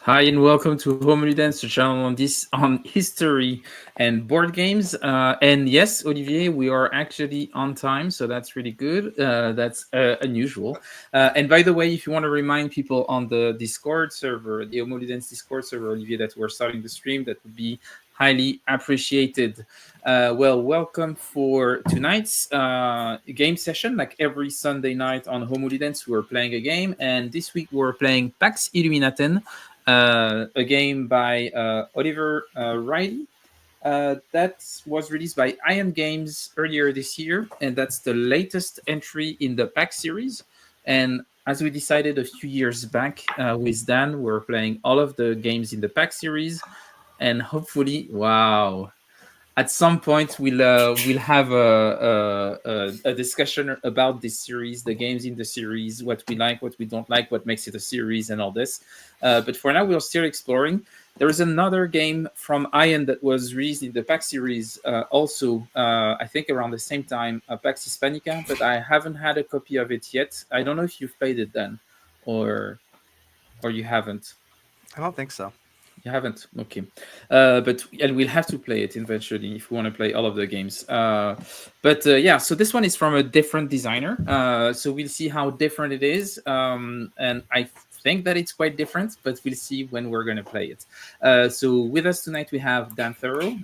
Hi and welcome to Home Ludens, the channel on history and board games. And yes, Olivier, we are actually on time, so that's really good. That's unusual. And by the way, if you want to remind people on the Discord server, the Home Ludens Discord server, Olivier, that we're starting the stream, that would be highly appreciated. Welcome for tonight's game session. Like every Sunday night on Home Ludens, we're playing a game, and this week we're playing Pax Illuminaten, a game by Oliver Riley. That was released by Ion Games earlier this year, and that's the latest entry in the Pax series. And as we decided a few years back with Dan, we're playing all of the games in the Pax series, and hopefully, wow, at some point we'll have a discussion about this series, the games in the series, what we like, what we don't like, what makes it a series, and all this. But for now, we're still exploring. There is another game from Ion that was released in the Pax series, also I think around the same time, Pax Hispanica, but I haven't had a copy of it yet. I don't know if you've played it then, or you haven't. I don't think so. You haven't? Okay. But and we'll have to play it eventually if we want to play all of the games. Yeah, so this one is from a different designer. So we'll see how different it is. And I think that it's quite different, but we'll see when we're going to play it. So with us tonight, we have Dan Thurot.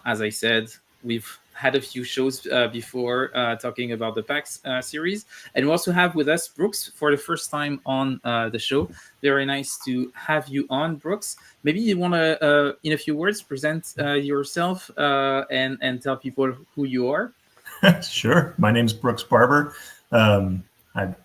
As I said, we've had a few shows before talking about the PAX series. And we also have with us Brooks for the first time on the show. Very nice to have you on, Brooks. Maybe you want to, in a few words, present yourself and tell people who you are. Sure. My name's Brooks Barber. I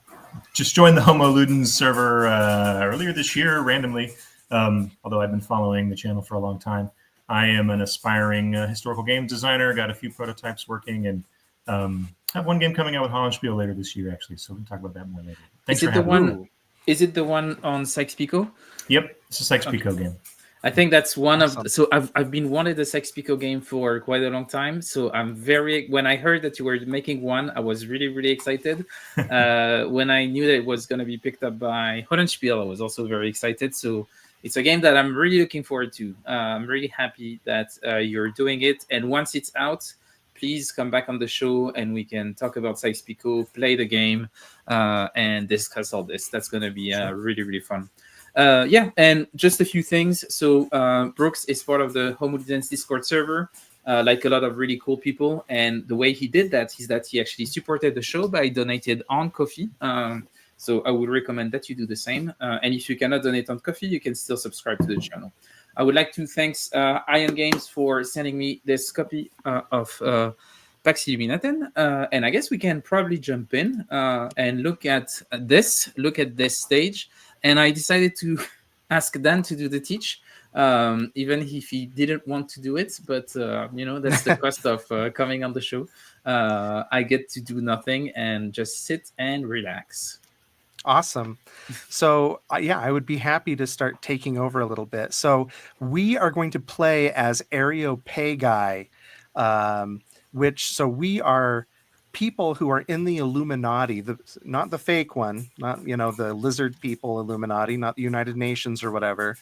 just joined the Homo Ludens server earlier this year randomly, although I've been following the channel for a long time. I am an aspiring historical games designer, got a few prototypes working, and have one game coming out with Hollandspiel later this year, actually. So we can talk about that more later. Thanks Is for it the having me. one? Is it the one on Sykes-Picot? Yep, it's a Sykes-Picot game. I think that's one Awesome. of. So I've been wanted a Sykes-Picot game for quite a long time. So I'm very. When I heard that you were making one, I was really excited. When I knew that it was going to be picked up by Hollandspiel, I was also very excited. So it's a game that I'm really looking forward to. I'm really happy that you're doing it. And once it's out, please come back on the show and we can talk about Sykes-Picot, play the game, and discuss all this. That's going to be really fun. Yeah, and just a few things. So Brooks is part of the Homo Ludens Discord server, like a lot of really cool people. And the way he did that is that he actually supported the show by donated on Coffee. So I would recommend that you do the same. And if you cannot donate on Coffee, you can still subscribe to the channel. I would like to thank Ion Games for sending me this copy of Pax Illuminaten. And I guess we can probably jump in and look at this stage. And I decided to ask Dan to do the teach, even if he didn't want to do it. But that's the cost of coming on the show. I get to do nothing and just sit and relax. Awesome. So, yeah, I would be happy to start taking over a little bit. So, we are going to play as Areopagus, so we are people who are in the Illuminati, not the fake one, not, the lizard people Illuminati, not the United Nations or whatever.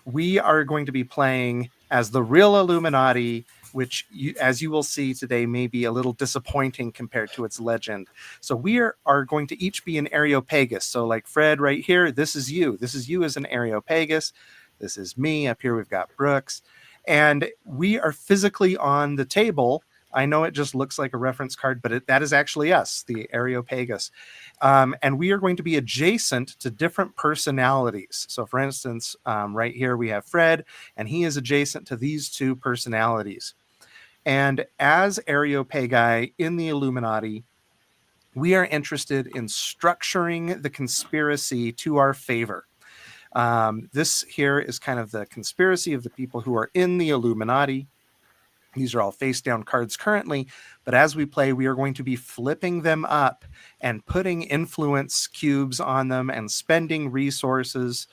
We are going to be playing as the real Illuminati, which, as you will see today, may be a little disappointing compared to its legend. So we are going to each be an Areopagus. So like Fred right here, this is you. This is you as an Areopagus. This is me. Up here we've got Brooks. And we are physically on the table. I know it just looks like a reference card, but that is actually us, the Areopagus. And we are going to be adjacent to different personalities. So for instance, right here we have Fred, and he is adjacent to these two personalities. And as Areopagus in the Illuminati, we are interested in structuring the conspiracy to our favor. This here is kind of the conspiracy of the people who are in the Illuminati. These are all face down cards currently, but as we play, we are going to be flipping them up and putting influence cubes on them and spending resources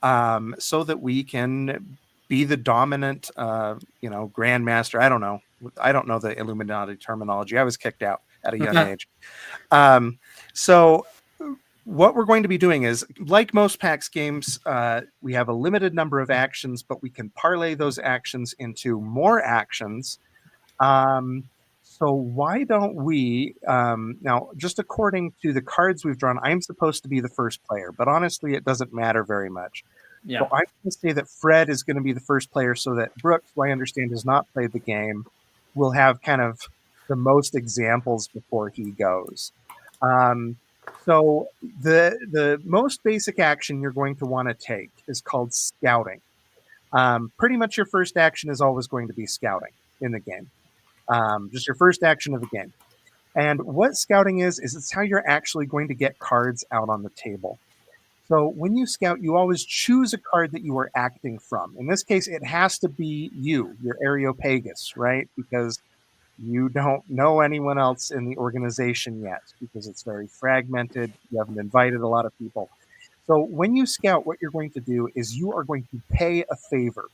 so that we can be the dominant, grandmaster. I don't know. I don't know the Illuminati terminology. I was kicked out at a young age. So what we're going to be doing is, like most PAX games, we have a limited number of actions, but we can parlay those actions into more actions. So why don't we, now, just according to the cards we've drawn, I'm supposed to be the first player, but honestly, it doesn't matter very much. So Yeah. I'm going to say that Fred is going to be the first player so that Brooks, who I understand has not played the game, will have kind of the most examples before he goes. So the most basic action you're going to want to take is called scouting. Pretty much your first action is always going to be scouting in the game. Just your first action of the game. And what scouting is it's how you're actually going to get cards out on the table. So when you scout, you always choose a card that you are acting from. In this case, it has to be you, your Areopagus, right? Because you don't know anyone else in the organization yet, because it's very fragmented. You haven't invited a lot of people. So when you scout, what you're going to do is you are going to pay a favor.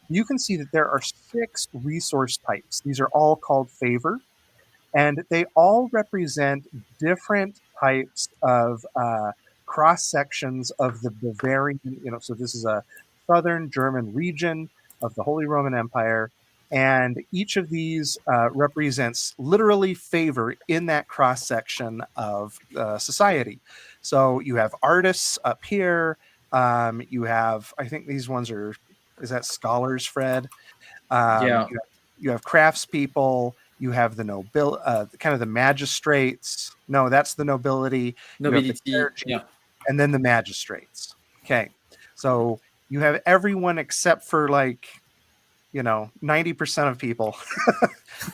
You can see that there are 6 resource types. These are all called favor, and they all represent different types of cross sections of the Bavarian, so this is a southern German region of the Holy Roman Empire. And each of these represents literally favor in that cross section of society. So you have artists up here. You have, I think these ones are, is that scholars, Fred? Yeah. You have craftspeople. You have the kind of the magistrates. No, that's the nobility. You have the Nobility. clergy, Yeah. and then the magistrates. Okay, so you have everyone except for 90% of people,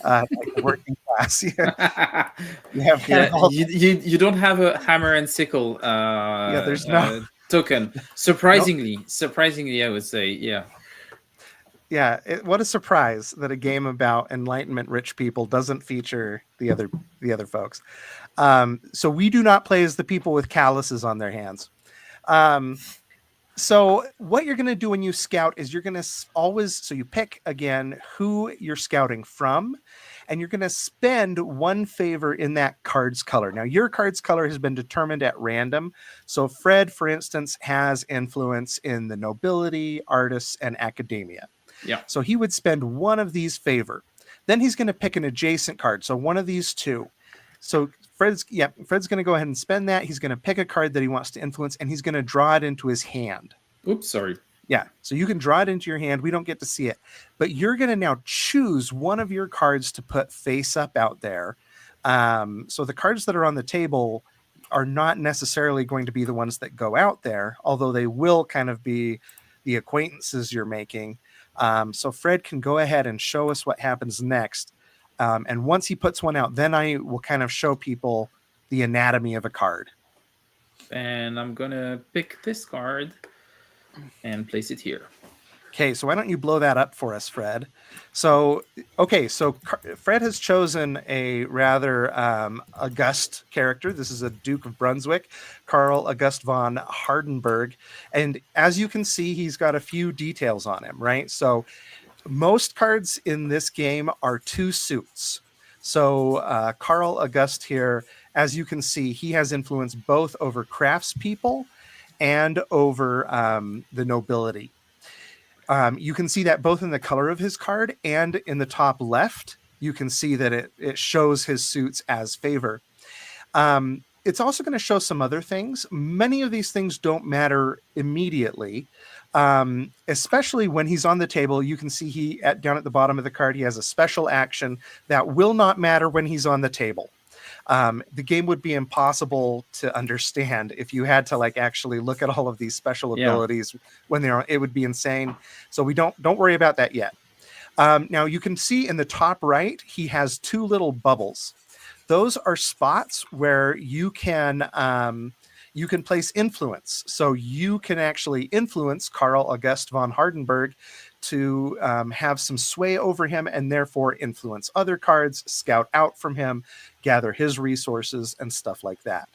like the working class. You have kind Yeah, of all, you don't have a hammer and sickle yeah. There's no token. Surprisingly, I would say, yeah. yeah. What a surprise that a game about Enlightenment rich people doesn't feature the other folks. So we do not play as the people with calluses on their hands. So what you're going to do when you scout is you're going to so you pick again who you're scouting from, and you're going to spend 1 favor in that card's color. Now, your card's color has been determined at random. So Fred, for instance, has influence in the nobility, artists, and academia. Yeah. So he would spend 1 of these favor. Then he's going to pick an adjacent card. So one of these 2. So Fred's going to go ahead and spend that. He's going to pick a card that he wants to influence, and he's going to draw it into his hand. Oops, sorry. Yeah, so you can draw it into your hand. We don't get to see it. But you're going to now choose one of your cards to put face up out there. So the cards that are on the table are not necessarily going to be the ones that go out there, although they will kind of be the acquaintances you're making. So Fred can go ahead and show us what happens next. And once he puts one out, then I will kind of show people the anatomy of a card. And I'm going to pick this card and place it here. Okay, so why don't you blow that up for us, Fred? So Fred has chosen a rather august character. This is a Duke of Brunswick, Karl August von Hardenberg. And as you can see, he's got a few details on him, right? So most cards in this game are 2 suits. So Karl August here, as you can see, he has influence both over craftspeople and over the nobility. You can see that both in the color of his card and in the top left, you can see that it shows his suits as favor. It's also going to show some other things. Many of these things don't matter immediately, especially when he's on the table. You can see down at the bottom of the card, he has a special action that will not matter when he's on the table. The game would be impossible to understand if you had to actually look at all of these special abilities when they're on. It would be insane. So we don't worry about that yet. Now you can see in the top right, he has 2 little bubbles. Those are spots where you can place influence. So you can actually influence Karl August von Hardenberg to have some sway over him, and therefore influence other cards, scout out from him, gather his resources, and stuff like that.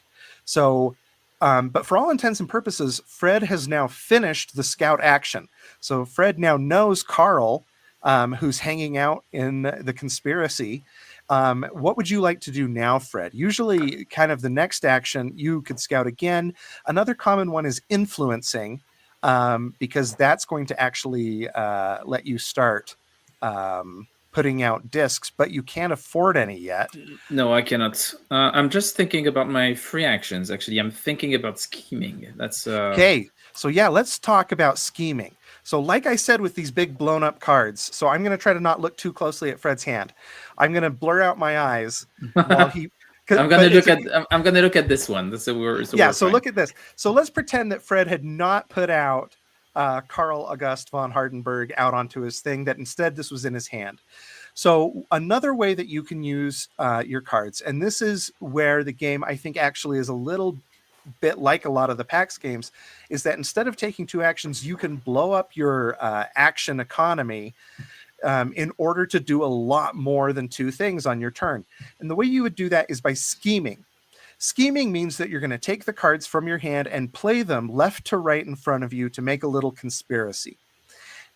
So, but for all intents and purposes, Fred has now finished the scout action. So Fred now knows Karl, who's hanging out in the conspiracy, What would you like to do now, Fred? Usually, kind of the next action, you could scout again. Another common one is influencing, because that's going to actually let you start putting out discs, but you can't afford any yet. No, I cannot. I'm just thinking about my free actions. Actually, I'm thinking about scheming. That's Okay, so yeah, let's talk about scheming. So like I said with these big blown up cards, so I'm going to try to not look too closely at Fred's hand. I'm going to blur out my eyes while he... I'm gonna look at I'm gonna look at this one. That's a word. Yeah, so look at this. So let's pretend that Fred had not put out Carl August von Hardenberg out onto his thing, that instead this was in his hand. So another way that you can use your cards, and this is where the game I think actually is a little bit like a lot of the PAX games, is that instead of taking 2 actions, you can blow up your action economy in order to do a lot more than 2 things on your turn. And the way you would do that is by scheming. Scheming means that you're going to take the cards from your hand and play them left to right in front of you to make a little conspiracy.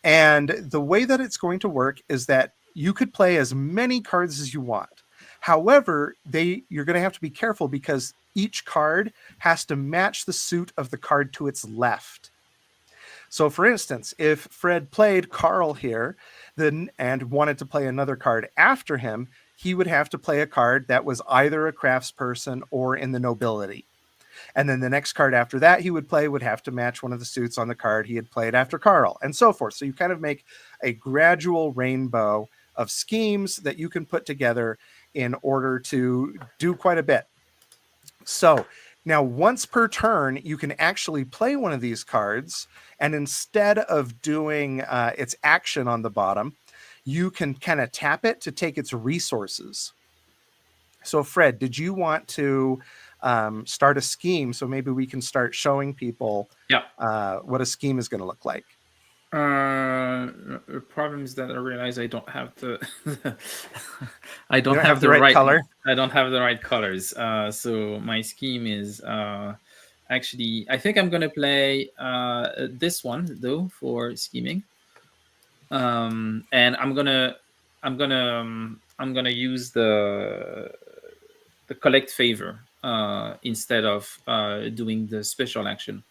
And the way that it's going to work is that you could play as many cards as you want. However, you're going to have to be careful because each card has to match the suit of the card to its left. So for instance, if Fred played Carl here and wanted to play another card after him, he would have to play a card that was either a craftsperson or in the nobility. And then the next card after that he would play would have to match one of the suits on the card he had played after Carl, and so forth. So you kind of make a gradual rainbow of schemes that you can put together in order to do quite a bit. So now once per turn, you can actually play one of these cards, and instead of doing its action on the bottom, you can kind of tap it to take its resources. So Fred, did you want to start a scheme? So maybe we can start showing people what a scheme is going to look like. The problem is that I realize I don't have the I don't have the right color. I don't have the right colors. So my scheme is actually, I think I'm gonna play this one though for scheming. And I'm gonna use the collect favor instead of doing the special action.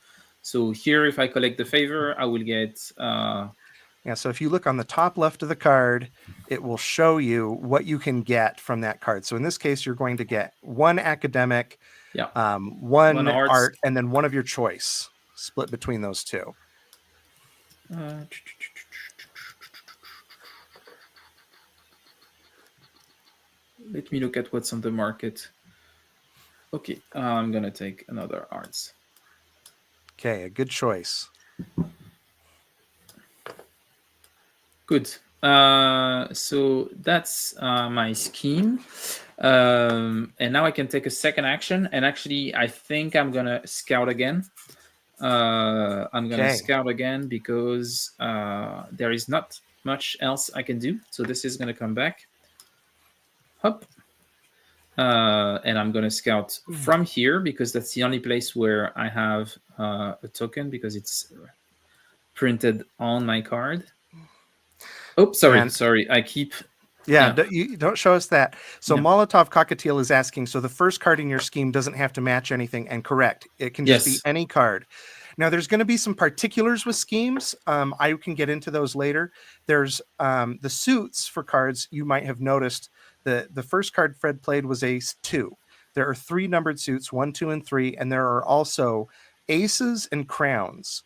So here, if I collect the favor, I will get... Yeah, so if you look on the top left of the card, it will show you what you can get from that card. So in this case, you're going to get 1 academic, one art, and then 1 of your choice, split between those 2. Let me look at what's on the market. Okay, I'm going to take another arts. Okay, a good choice. Good. So that's my scheme. And now I can take a second action. And actually, I think I'm going to scout again. I'm going to scout again because there is not much else I can do. So this is going to come back. Hop. And I'm going to scout from here because that's the only place where I have a token because it's printed on my card. Oh, sorry. I keep... You don't show us that. So Molotov Cockatiel is asking, so the first card in your scheme doesn't have to match anything, and correct. It can just be any card. Now, there's going to be some particulars with schemes. I can get into those later. There's the suits for cards. You might have noticed the first card Fred played was ace 2. There are 3 numbered suits, 1, 2, and 3, and there are also aces and crowns.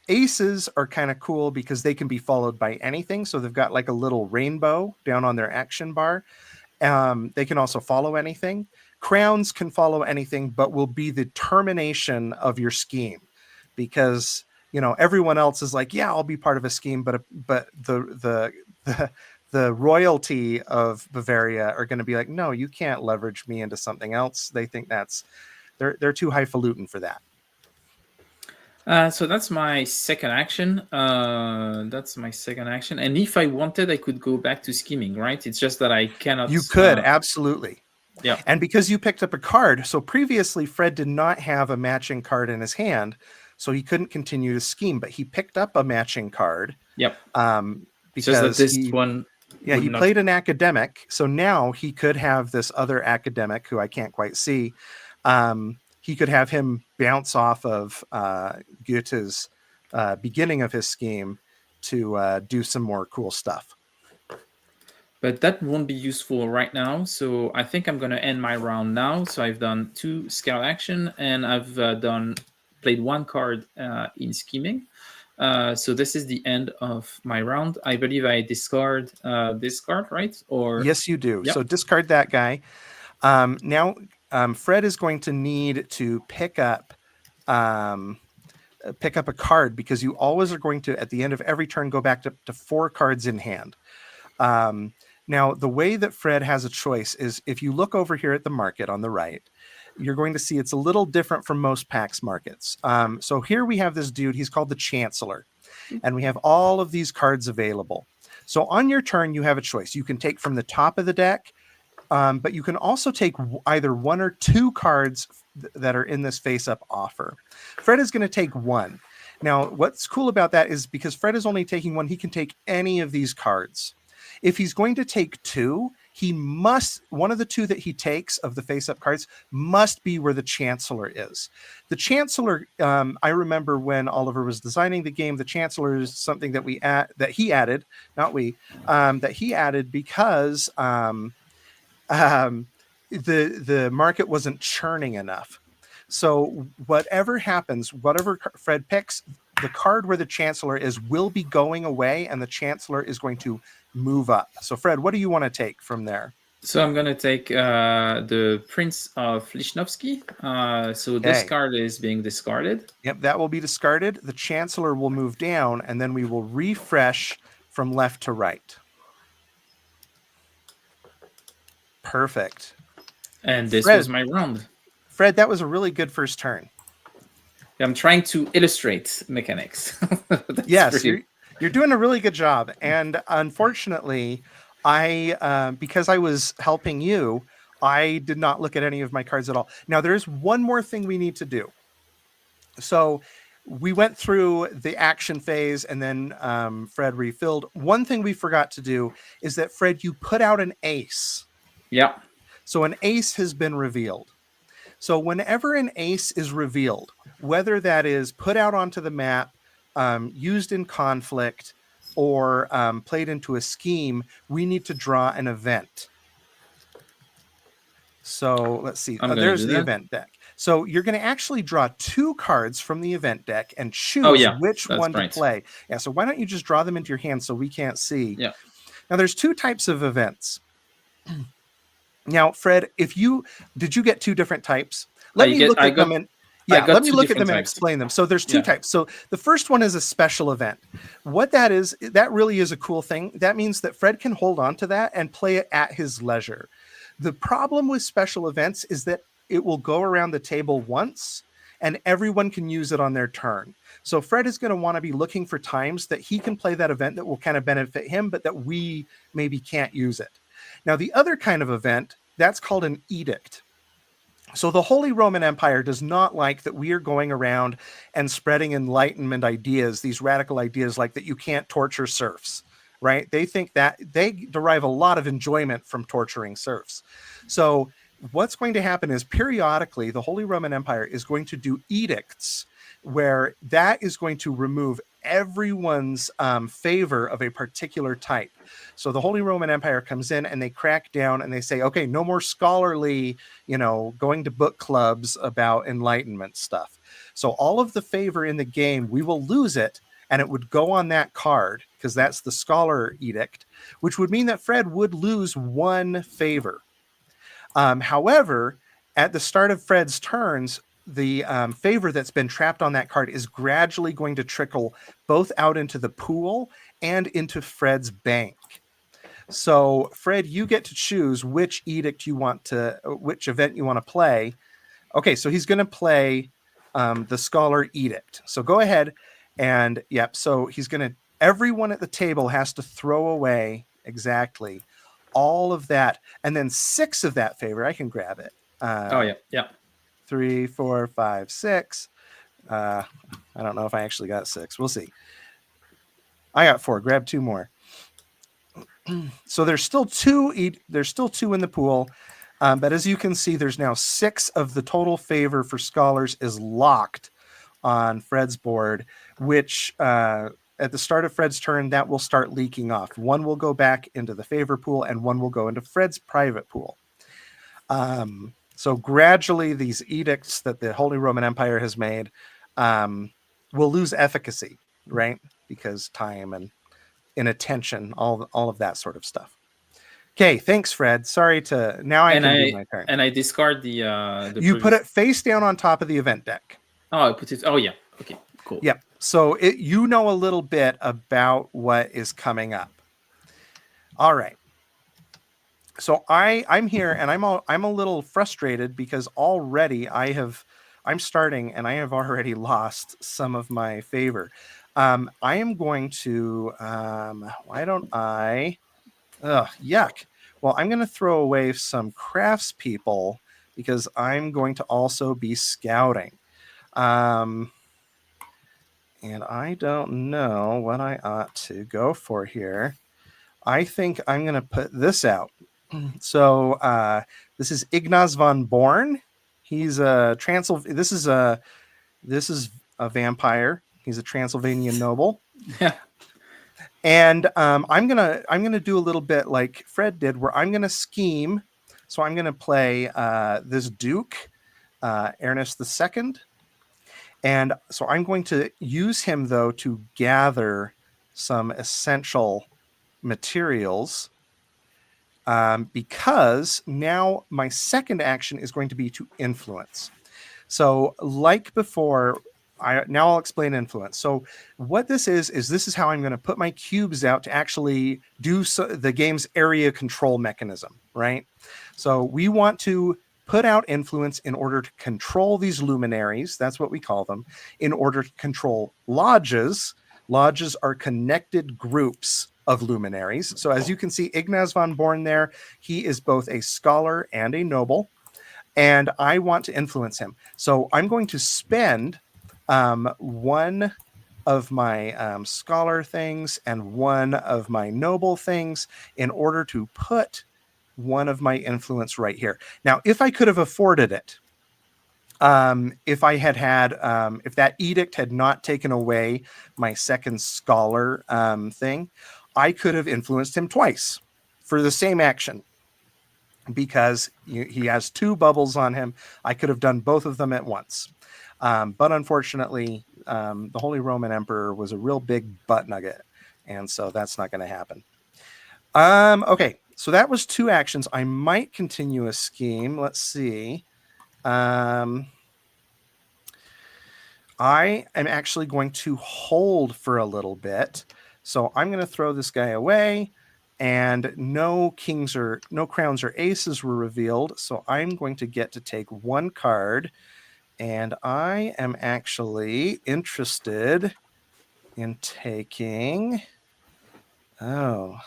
Aces are kind of cool because they can be followed by anything. So they've got like a little rainbow down on their action bar. They can also follow anything. Crowns can follow anything, but will be the termination of your scheme because, everyone else is like, yeah, I'll be part of a scheme, but the royalty of Bavaria are going to be like, no, you can't leverage me into something else. They think they're too highfalutin for that. So that's my second action. And if I wanted, I could go back to scheming, right? It's just that I cannot. You could, absolutely. Yeah. And because you picked up a card, so previously Fred did not have a matching card in his hand, so he couldn't continue to scheme, but he picked up a matching card. Yep. Because just that this one Yeah, would he not. played an academic, so now he could have this other academic who I can't quite see. He could have him bounce off of Goethe's beginning of his scheme to do some more cool stuff. But that won't be useful right now. So I think I'm going to end my round now. So I've done 2 scout action, and I've played 1 card in scheming. So this is the end of my round. I believe I discard this card, right? Or Yes, you do. Yep. So discard that guy. Now, Fred is going to need to pick up a card, because you always are going to, at the end of every turn, go back to 4 cards in hand. Now, the way that Fred has a choice is, if you look over here at the market on the right, you're going to see it's a little different from most PAX markets. So here we have this dude, he's called the Chancellor, and we have all of these cards available. So on your turn, you have a choice. You can take from the top of the deck, but you can also take either 1 or 2 cards that are in this face-up offer. Fred is going to take 1. Now, what's cool about that is, because Fred is only taking 1, he can take any of these cards. If he's going to take 2, he must, one of the 2 that he takes of the face-up cards must be where the Chancellor is. The Chancellor, I remember when Oliver was designing the game, the Chancellor is something that that he added because the market wasn't churning enough. So whatever happens, whatever Fred picks, the card where the Chancellor is will be going away, and the Chancellor is going to move up. So Fred, what do you want to take from there? So I'm going to take the Prince of Lichnowsky. So this card is being discarded. Yep, that will be discarded. The Chancellor will move down, and then we will refresh from left to right. Perfect. And this was my round. Fred, that was a really good first turn. I'm trying to illustrate mechanics. Yes, you're doing a really good job. And unfortunately, because I was helping you, I did not look at any of my cards at all. Now, there's one more thing we need to do. So we went through the action phase, and then Fred refilled. One thing we forgot to do is that, Fred, you put out an ace. Yeah. So an ace has been revealed. So whenever an ace is revealed, whether that is put out onto the map, used in conflict, or played into a scheme, we need to draw an event. So let's see. There's the event deck. So you're going to actually draw 2 cards from the event deck and choose which one to play. Yeah. So why don't you just draw them into your hand so we can't see? Yeah. Now there's 2 types of events. Now, Fred, did you get 2 different types? Let me look at them and explain them. So there's 2 types. So the first one is a special event. What that is, that really is a cool thing. That means that Fred can hold on to that and play it at his leisure. The problem with special events is that it will go around the table once, and everyone can use it on their turn. So Fred is going to want to be looking for times that he can play that event that will kind of benefit him, but that we maybe can't use it. Now, the other kind of event, that's called an edict. So the Holy Roman Empire does not like that we are going around and spreading Enlightenment ideas, these radical ideas like that you can't torture serfs, right? They think that they derive a lot of enjoyment from torturing serfs. So what's going to happen is, periodically, the Holy Roman Empire is going to do edicts where that is going to remove everyone's favor of a particular type. So the Holy Roman Empire comes in and they crack down and they say, okay, no more scholarly, going to book clubs about Enlightenment stuff. So all of the favor in the game, we will lose it, and it would go on that card, because that's the scholar edict, which would mean that Fred would lose 1 favor. However, at the start of Fred's turns, the favor that's been trapped on that card is gradually going to trickle both out into the pool and into Fred's bank. So Fred, you get to choose which event you want to play. Okay, so he's going to play the Scholar Edict. So go ahead and so he's going to, everyone at the table has to throw away exactly all of that, and then 6 of that favor. I can grab it. 3, 4, 5, 6. I don't know if I actually got 6. We'll see. I got 4. Grab 2 more. So there's still two. There's still two in the pool, but as you can see, there's now 6 of the total favor for scholars is locked on Fred's board, which at the start of Fred's turn, that will start leaking off. One will go back into the favor pool, and one will go into Fred's private pool. So gradually, these edicts that the Holy Roman Empire has made will lose efficacy, right? Because time and inattention, all of that sort of stuff. Okay, thanks, Fred. Sorry to now I can do my turn. And I discard the you put it face down on top of the event deck. Oh, I put it. Oh yeah. Okay. Cool. Yep. So you know a little bit about what is coming up. All right. So I'm here and I'm a little frustrated because already I'm starting and I have already lost some of my favor. I am going to why don't I yuck. Well, I'm going to throw away some craftspeople because I'm going to also be scouting. And I don't know what I ought to go for here. I think I'm going to put this out. So this is Ignaz von Born. He's a This is a vampire. He's a Transylvanian noble. Yeah. And I'm gonna do a little bit like Fred did, where I'm gonna scheme. So I'm gonna play this Duke, Ernest II, and so I'm going to use him though to gather some essential materials. Because now my second action is going to be to influence. So like before, I'll explain influence. So what this is this is how I'm going to put my cubes out to actually do the game's area control mechanism, right? So we want to put out influence in order to control these luminaries. That's what we call them. In order to control lodges. Lodges are connected groups of luminaries. So as you can see, Ignaz von Born there, he is both a scholar and a noble, and I want to influence him. So I'm going to spend one of my scholar things and one of my noble things in order to put one of my influence right here. Now, if I could have afforded it, if I had if that edict had not taken away my second scholar thing, I could have influenced him twice for the same action because he has 2 bubbles on him. I could have done both of them at once. But unfortunately, the Holy Roman Emperor was a real big butt nugget. And so that's not going to happen. Okay, so that was 2 actions. I might continue a scheme. Let's see. I am actually going to hold for a little bit. So I'm going to throw this guy away, and no crowns or aces were revealed. So I'm going to get to take 1 card, and I am actually interested in taking. Oh.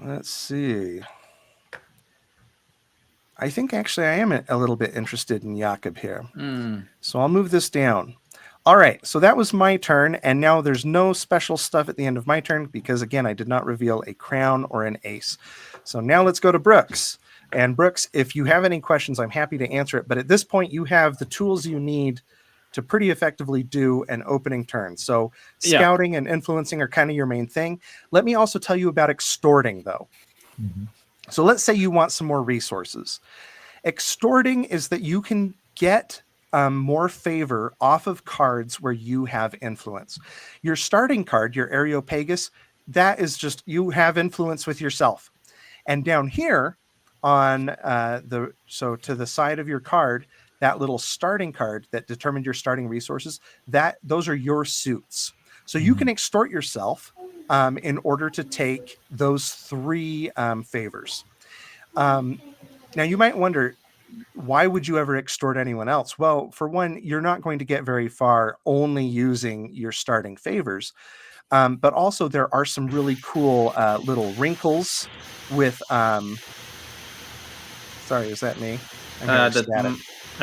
Let's see. I think actually I am a little bit interested in Jakob here. So I'll move this down. All right, so that was my turn, and now there's no special stuff at the end of my turn because, again, I did not reveal a crown or an ace. So now let's go to Brooks. And Brooks, if you have any questions, I'm happy to answer it. But at this point, you have the tools you need to pretty effectively do an opening turn. So scouting and influencing are kind of your main thing. Let me also tell you about extorting, though. Mm-hmm. So let's say you want some more resources. Extorting is that you can get more favor off of cards where you have influence. Your starting card, your Areopagus, that is just you have influence with yourself. And down here on to the side of your card, that little starting card that determined your starting resources, those are your suits. So you can extort yourself in order to take those 3 favors. Now you might wonder, why would you ever extort anyone else? Well, for one, you're not going to get very far only using your starting favors. But also there are some really cool little wrinkles with... Sorry, is that me? I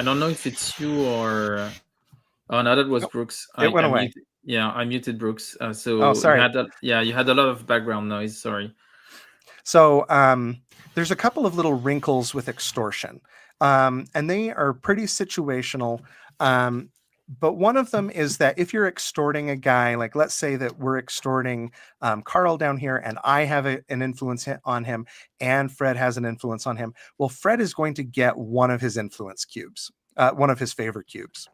don't know if it's you or... Oh, no, that was Brooks. It went away. Yeah, I muted Brooks. So Oh, sorry. you had a lot of background noise. Sorry. So there's a couple of little wrinkles with extortion, and they are pretty situational. But one of them is that if you're extorting a guy, like let's say that we're extorting Carl down here, and I have an influence on him, and Fred has an influence on him. Well, Fred is going to get one of his influence cubes, one of his favor cubes.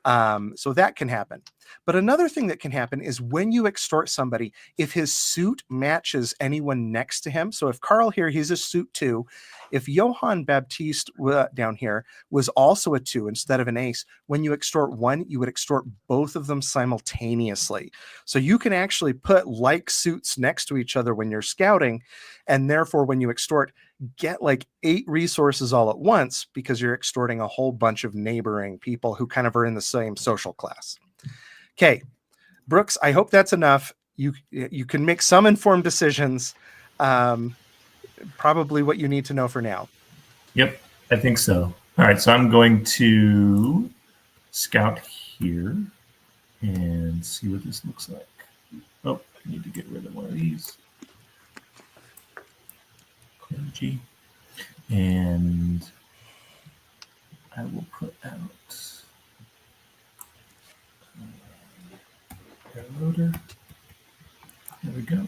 So that can happen. But another thing that can happen is when you extort somebody, if his suit matches anyone next to him. So if Carl here, he's a suit 2. If Johann Baptiste down here was also a 2 instead of an ace, when you extort one, you would extort both of them simultaneously. So you can actually put like suits next to each other when you're scouting. And therefore, when you extort, get like 8 resources all at once because you're extorting a whole bunch of neighboring people who kind of are in the same social class. Okay, Brooks, I hope that's enough. You can make some informed decisions. Probably what you need to know for now. Yep, I think so. All right, so I'm going to scout here and see what this looks like. Oh, I need to get rid of one of these. Clergy. And I will put out loader. There we go.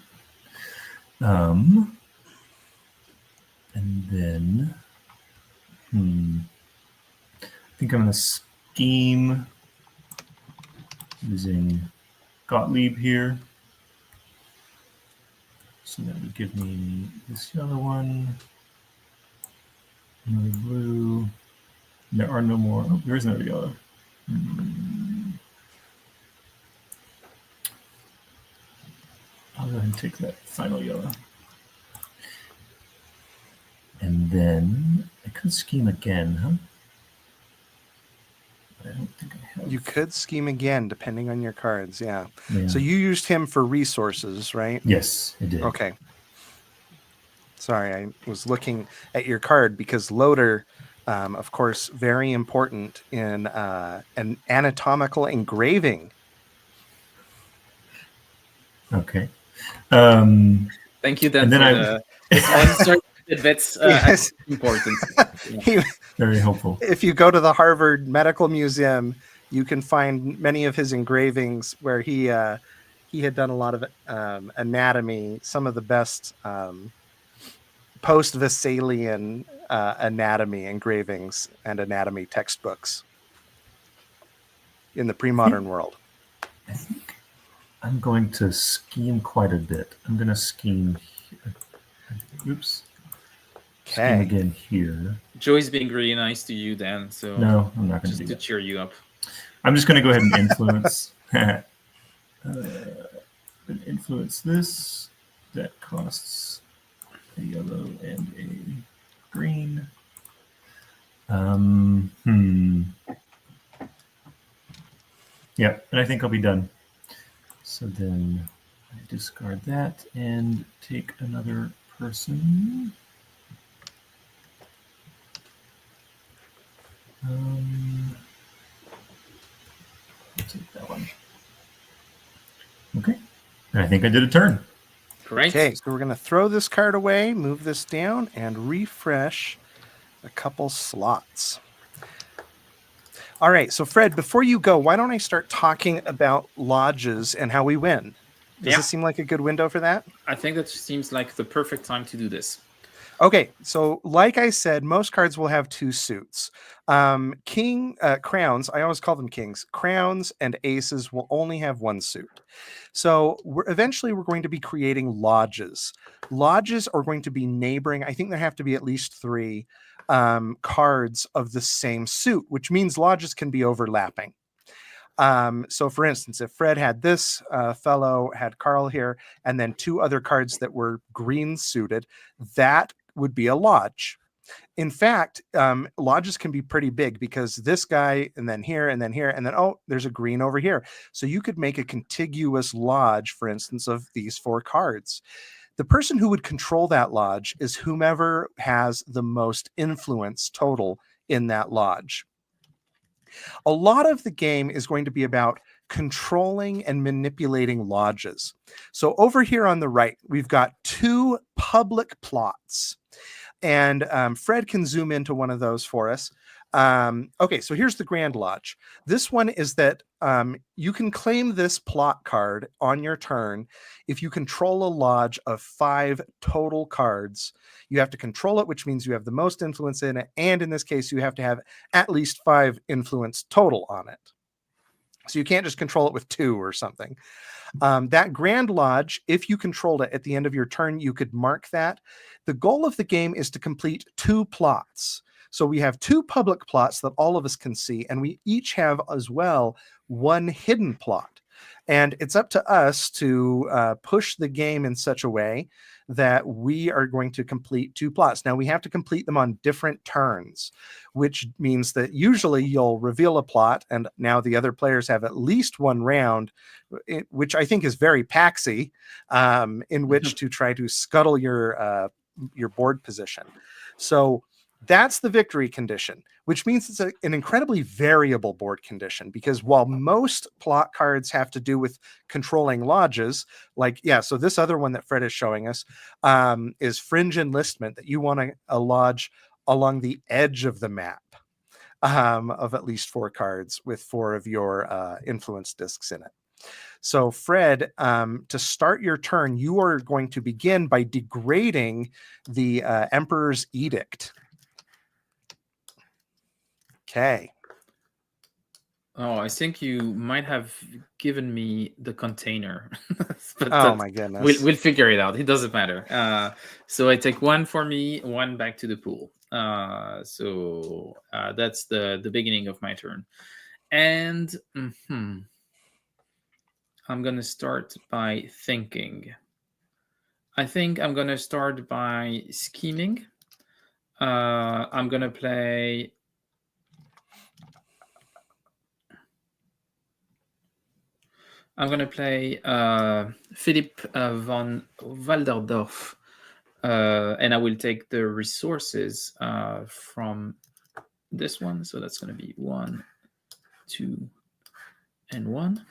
And then I think I'm going to scheme using Gottlieb here. So that would give me this yellow one, another blue. There are no more. Oh, there is another yellow. I'll go ahead and take that final yellow. And then I could scheme again, huh? But I don't think I have. You could scheme again, depending on your cards, yeah. So you used him for resources, right? Yes, I did. Okay. Sorry, I was looking at your card because loader, of course, very important in an anatomical engraving. Okay. Thank you, Dan, and then for the that's important. Yeah. Very helpful. If you go to the Harvard Medical Museum, you can find many of his engravings where he had done a lot of anatomy, some of the best post-Vesalian anatomy engravings and anatomy textbooks in the pre-modern world. I think I'm going to scheme quite a bit. I'm going to scheme here. Oops. Okay. Scheme again here. Joey's being really nice to you, Dan. So no, I'm not going to do that. Just to cheer you up. I'm just going to go ahead and influence. Influence this. That costs a yellow and a green. Yeah, and I think I'll be done. So then I discard that and take another person. I'll take that one. Okay, and I think I did a turn. Great. Okay, so we're going to throw this card away, move this down, and refresh a couple slots. All right, so Fred, before you go, why don't I start talking about lodges and how we win? Does this seem like a good window for that? I think that seems like the perfect time to do this. Okay, so like I said, most cards will have 2 suits. Crowns, I always call them kings. Crowns and aces will only have 1 suit. So eventually we're going to be creating lodges. Lodges are going to be neighboring. I think there have to be at least 3 cards of the same suit, which means lodges can be overlapping. So for instance, if Fred had this fellow, had Carl here, and then 2 other cards that were green suited, that would be a lodge. In fact, lodges can be pretty big because this guy, and then here, and then here, and then, oh, there's a green over here. So you could make a contiguous lodge, for instance, of these 4 cards. The person who would control that lodge is whomever has the most influence total in that lodge. A lot of the game is going to be about controlling and manipulating lodges. So over here on the right, we've got 2 public plots. And Fred can zoom into one of those for us. Okay, so here's the Grand Lodge. This one is that you can claim this plot card on your turn if you control a lodge of 5 total cards. You have to control it, which means you have the most influence in it. And in this case, you have to have at least 5 influence total on it. So you can't just control it with 2 or something. That Grand Lodge, if you controlled it at the end of your turn, you could mark that. The goal of the game is to complete 2 plots. So we have 2 public plots that all of us can see, and we each have as well 1 hidden plot. And it's up to us to push the game in such a way that we are going to complete 2 plots. Now we have to complete them on different turns, which means that usually you'll reveal a plot, and now the other players have at least 1 round, which I think is very Paxy, in which to try to scuttle your board position. So that's the victory condition, which means it's an incredibly variable board condition, because while most plot cards have to do with controlling lodges, like, so this other one that Fred is showing us is Fringe Enlistment, that you want a lodge along the edge of the map of at least 4 cards with 4 of your influence discs in it. So Fred, to start your turn, you are going to begin by degrading the Emperor's Edict. Okay. Oh, I think you might have given me the container. Oh my goodness. We'll figure it out. It doesn't matter. So I take 1 for me, 1 back to the pool. So that's the beginning of my turn. And I'm going to start by thinking. I think I'm going to start by scheming. I'm going to play... Philip von Walderdorf, and I will take the resources from this one. So that's going to be 1, 2, and 1.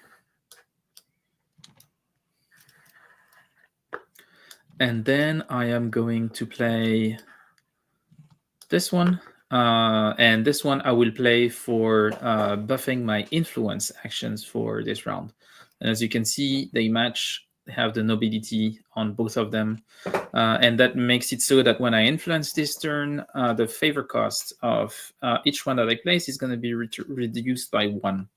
And then I am going to play this one. And this one I will play for buffing my influence actions for this round. And as you can see, they match, have the nobility on both of them. And that makes it so that when I influence this turn, the favor cost of each one that I place is going to be reduced by 1.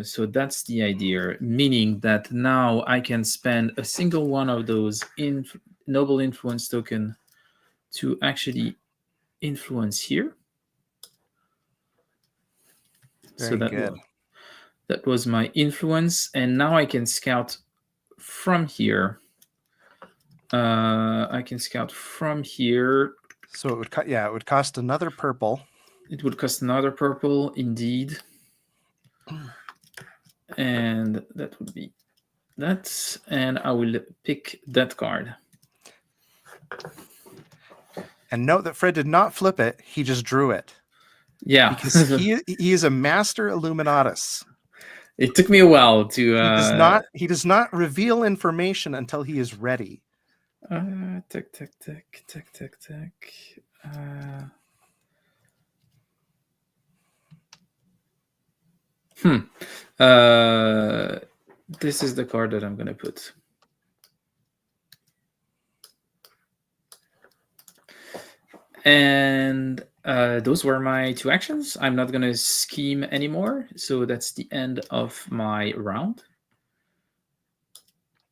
So that's the idea, meaning that now I can spend a single one of those noble influence token to actually influence here. Very good. That was my influence, and now I can scout from here. I can scout from here. So it would cost another purple. It would cost another purple, indeed. And that would be that, and I will pick that card. And note that Fred did not flip it; he just drew it. Yeah, because he is a master Illuminatus. It took me a while to. He does not reveal information until he is ready. Tick. This is the card that I'm going to put. And those were my 2 actions. I'm not going to scheme anymore. So that's the end of my round,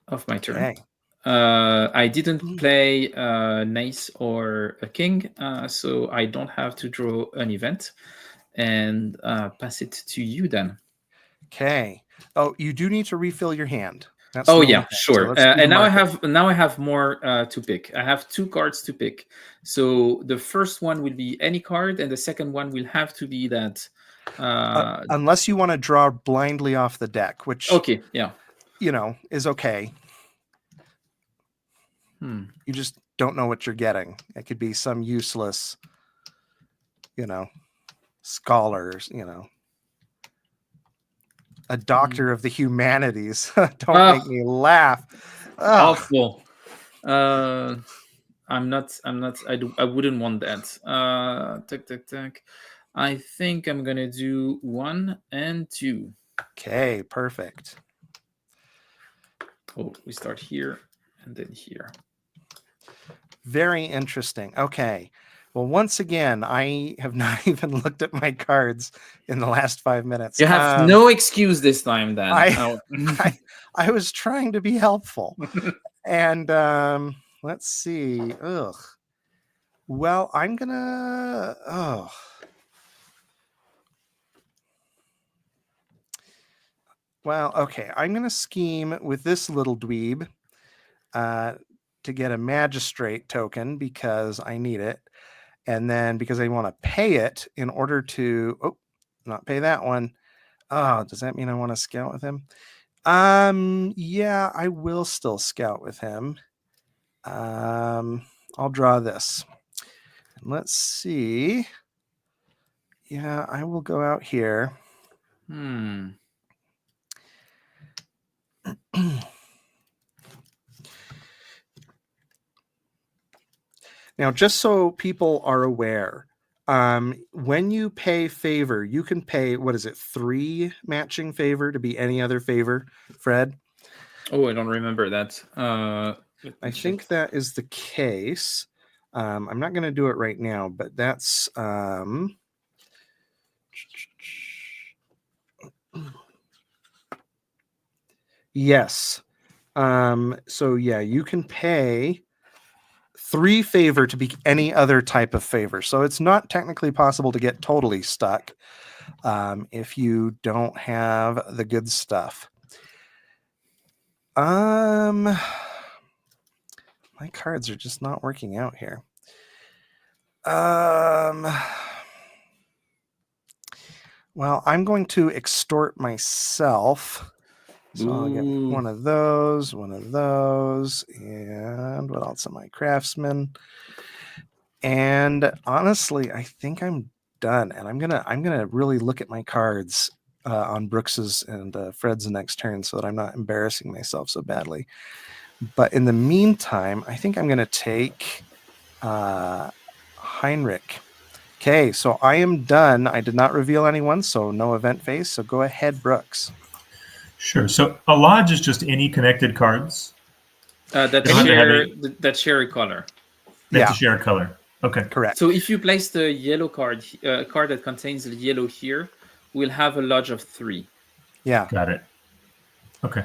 of my turn. Okay. I didn't play an ace or a king, so I don't have to draw an event. And pass it to you then. Okay. Oh, you do need to refill your hand. That's sure. So and now I have more to pick. I have 2 cards to pick. So the first one will be any card, and the second one will have to be that. Unless you want to draw blindly off the deck, which is okay. You just don't know what you're getting. It could be some useless, scholars, a doctor of the humanities. Don't make me laugh. Ugh. Awful. I'm not. I wouldn't want that. Tack. I think I'm gonna do 1 and 2. Okay, perfect. Oh, we start here and then here. Very interesting. Okay. Well, once again, I have not even looked at my cards in the last 5 minutes. You have no excuse this time, then. I was trying to be helpful. And let's see. Ugh. Well, I'm gonna. Oh. Well, okay. I'm gonna scheme with this little dweeb to get a magistrate token because I need it, and then because I want to pay it in order to not pay that one. Oh, does that mean I want to scout with him? Yeah, I will still scout with him. I'll draw this. Let's see. Yeah, I will go out here. Now, just so people are aware, when you pay favor, you can pay, 3 matching favor to be any other favor, Fred? Oh, I don't remember that. I think that is the case. I'm not going to do it right now, but that's... yes. So, yeah, you can pay 3 favor to be any other type of favor. So it's not technically possible to get totally stuck if you don't have the good stuff. My cards are just not working out here. Well, I'm going to extort myself. So I'll get one of those, and what else am I? Craftsman. And honestly, I think I'm done. And I'm gonna really look at my cards on Brooks's and Fred's next turn so that I'm not embarrassing myself so badly. But in the meantime, I think I'm gonna take Heinrich. Okay, so I am done. I did not reveal anyone, so no event phase. So go ahead, Brooks. Sure. So a lodge is just any connected cards that share a color. They have to share a color. Okay. Correct. So if you place the yellow card, card that contains the yellow here, we'll have a lodge of 3. Yeah. Got it. Okay.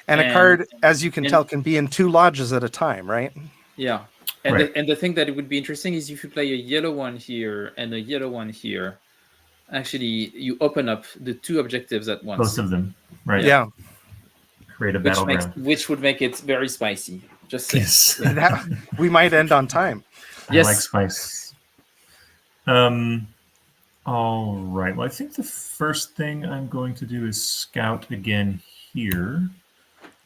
And a card, as you can tell, can be in 2 lodges at a time, right? Yeah. And, right. The thing that it would be interesting is if you play a yellow one here and a yellow one here, actually you open up the 2 objectives at once. Both of them. Right. Yeah. Create a battleground. Which would make it very spicy. Just saying. Yes. Yeah. We might end on time. I like spice. All right. Well, I think the first thing I'm going to do is scout again here.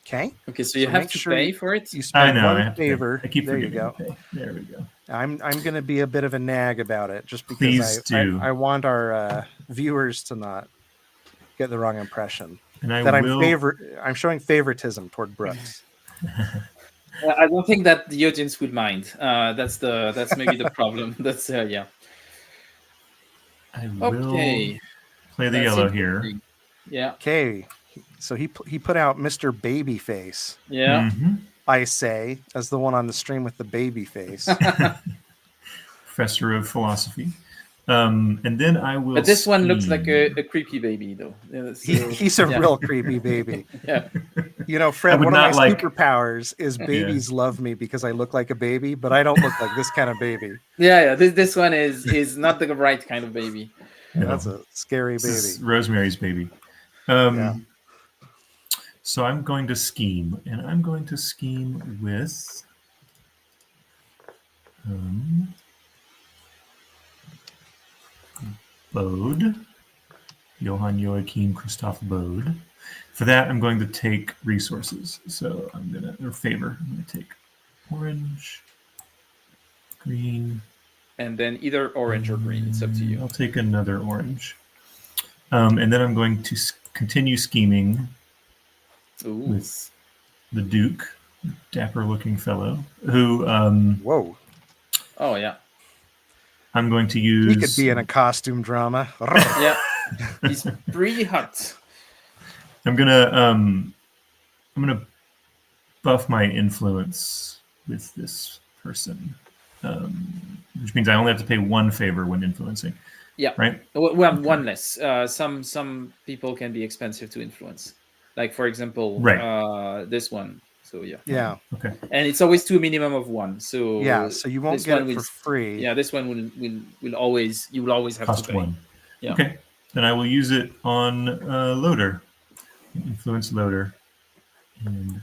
Okay. Okay. So you have to pay for it. You spend one favor. I keep there you forgetting go. to pay. There we go. I'm going to be a bit of a nag about it, just because Please do. I want our viewers to not get the wrong impression. And I'm showing favoritism toward Brooks. I don't think that the audience would mind. That's maybe the problem. That's yeah. I will play the yellow here. Yeah. Okay. So he put out Mr. Babyface. Yeah. Mm-hmm. I say, as the one on the stream with the baby face. Professor of philosophy. And then I will. But this one looks like a creepy baby, though. He's a real creepy baby. Yeah. You know, Fred, one of my superpowers is babies love me because I look like a baby, but I don't look like this kind of baby. Yeah. This one is not the right kind of baby. No. That's a scary baby. This is Rosemary's Baby. So I'm going to scheme, and I'm going to scheme with Bode, Johann Joachim Christoph Bode. For that, I'm going to take resources. So I'm going to, or favor, I'm going to take orange, green. And then either orange or green, it's up to you. I'll take another orange. And then I'm going to continue scheming Ooh. with the Duke, dapper-looking fellow, who Whoa. Oh yeah. I'm going to use. He could be in a costume drama. Yeah. He's pretty hot. I'm gonna buff my influence with this person, which means I only have to pay one favor when influencing. Yeah. Right. Well, one less. Some people can be expensive to influence. Like for example, this one. So yeah. Yeah. Okay. And it's always to a minimum of one. So yeah, so you won't this get one it for will- free. Yeah, this one will always you will always have Cost to pay. one. Yeah. Okay. Then I will use it on loader, influence loader, and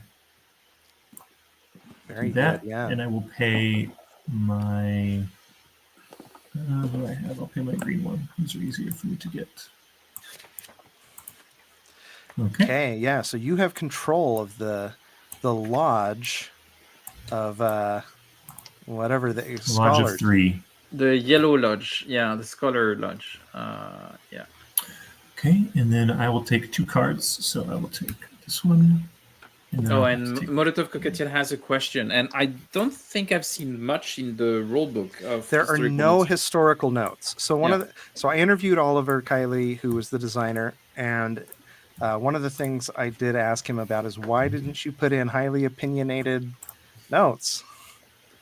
Very do that. good. Yeah. And I will pay my. What do I have? I'll pay my green one. These are easier for me to get. Okay. Yeah. So you have control of the lodge of whatever the Lodge scholars. of 3. The Yellow Lodge. Yeah, the Scholar Lodge. Yeah. Okay, and then I will take 2 cards. So I will take this one. And Oh, and Molotov Cockatiel has a question, and I don't think I've seen much in the rulebook of. There are no historical notes. So so I interviewed Oliver Kiley, who was the designer, and one of the things I did ask him about is why didn't you put in highly opinionated notes?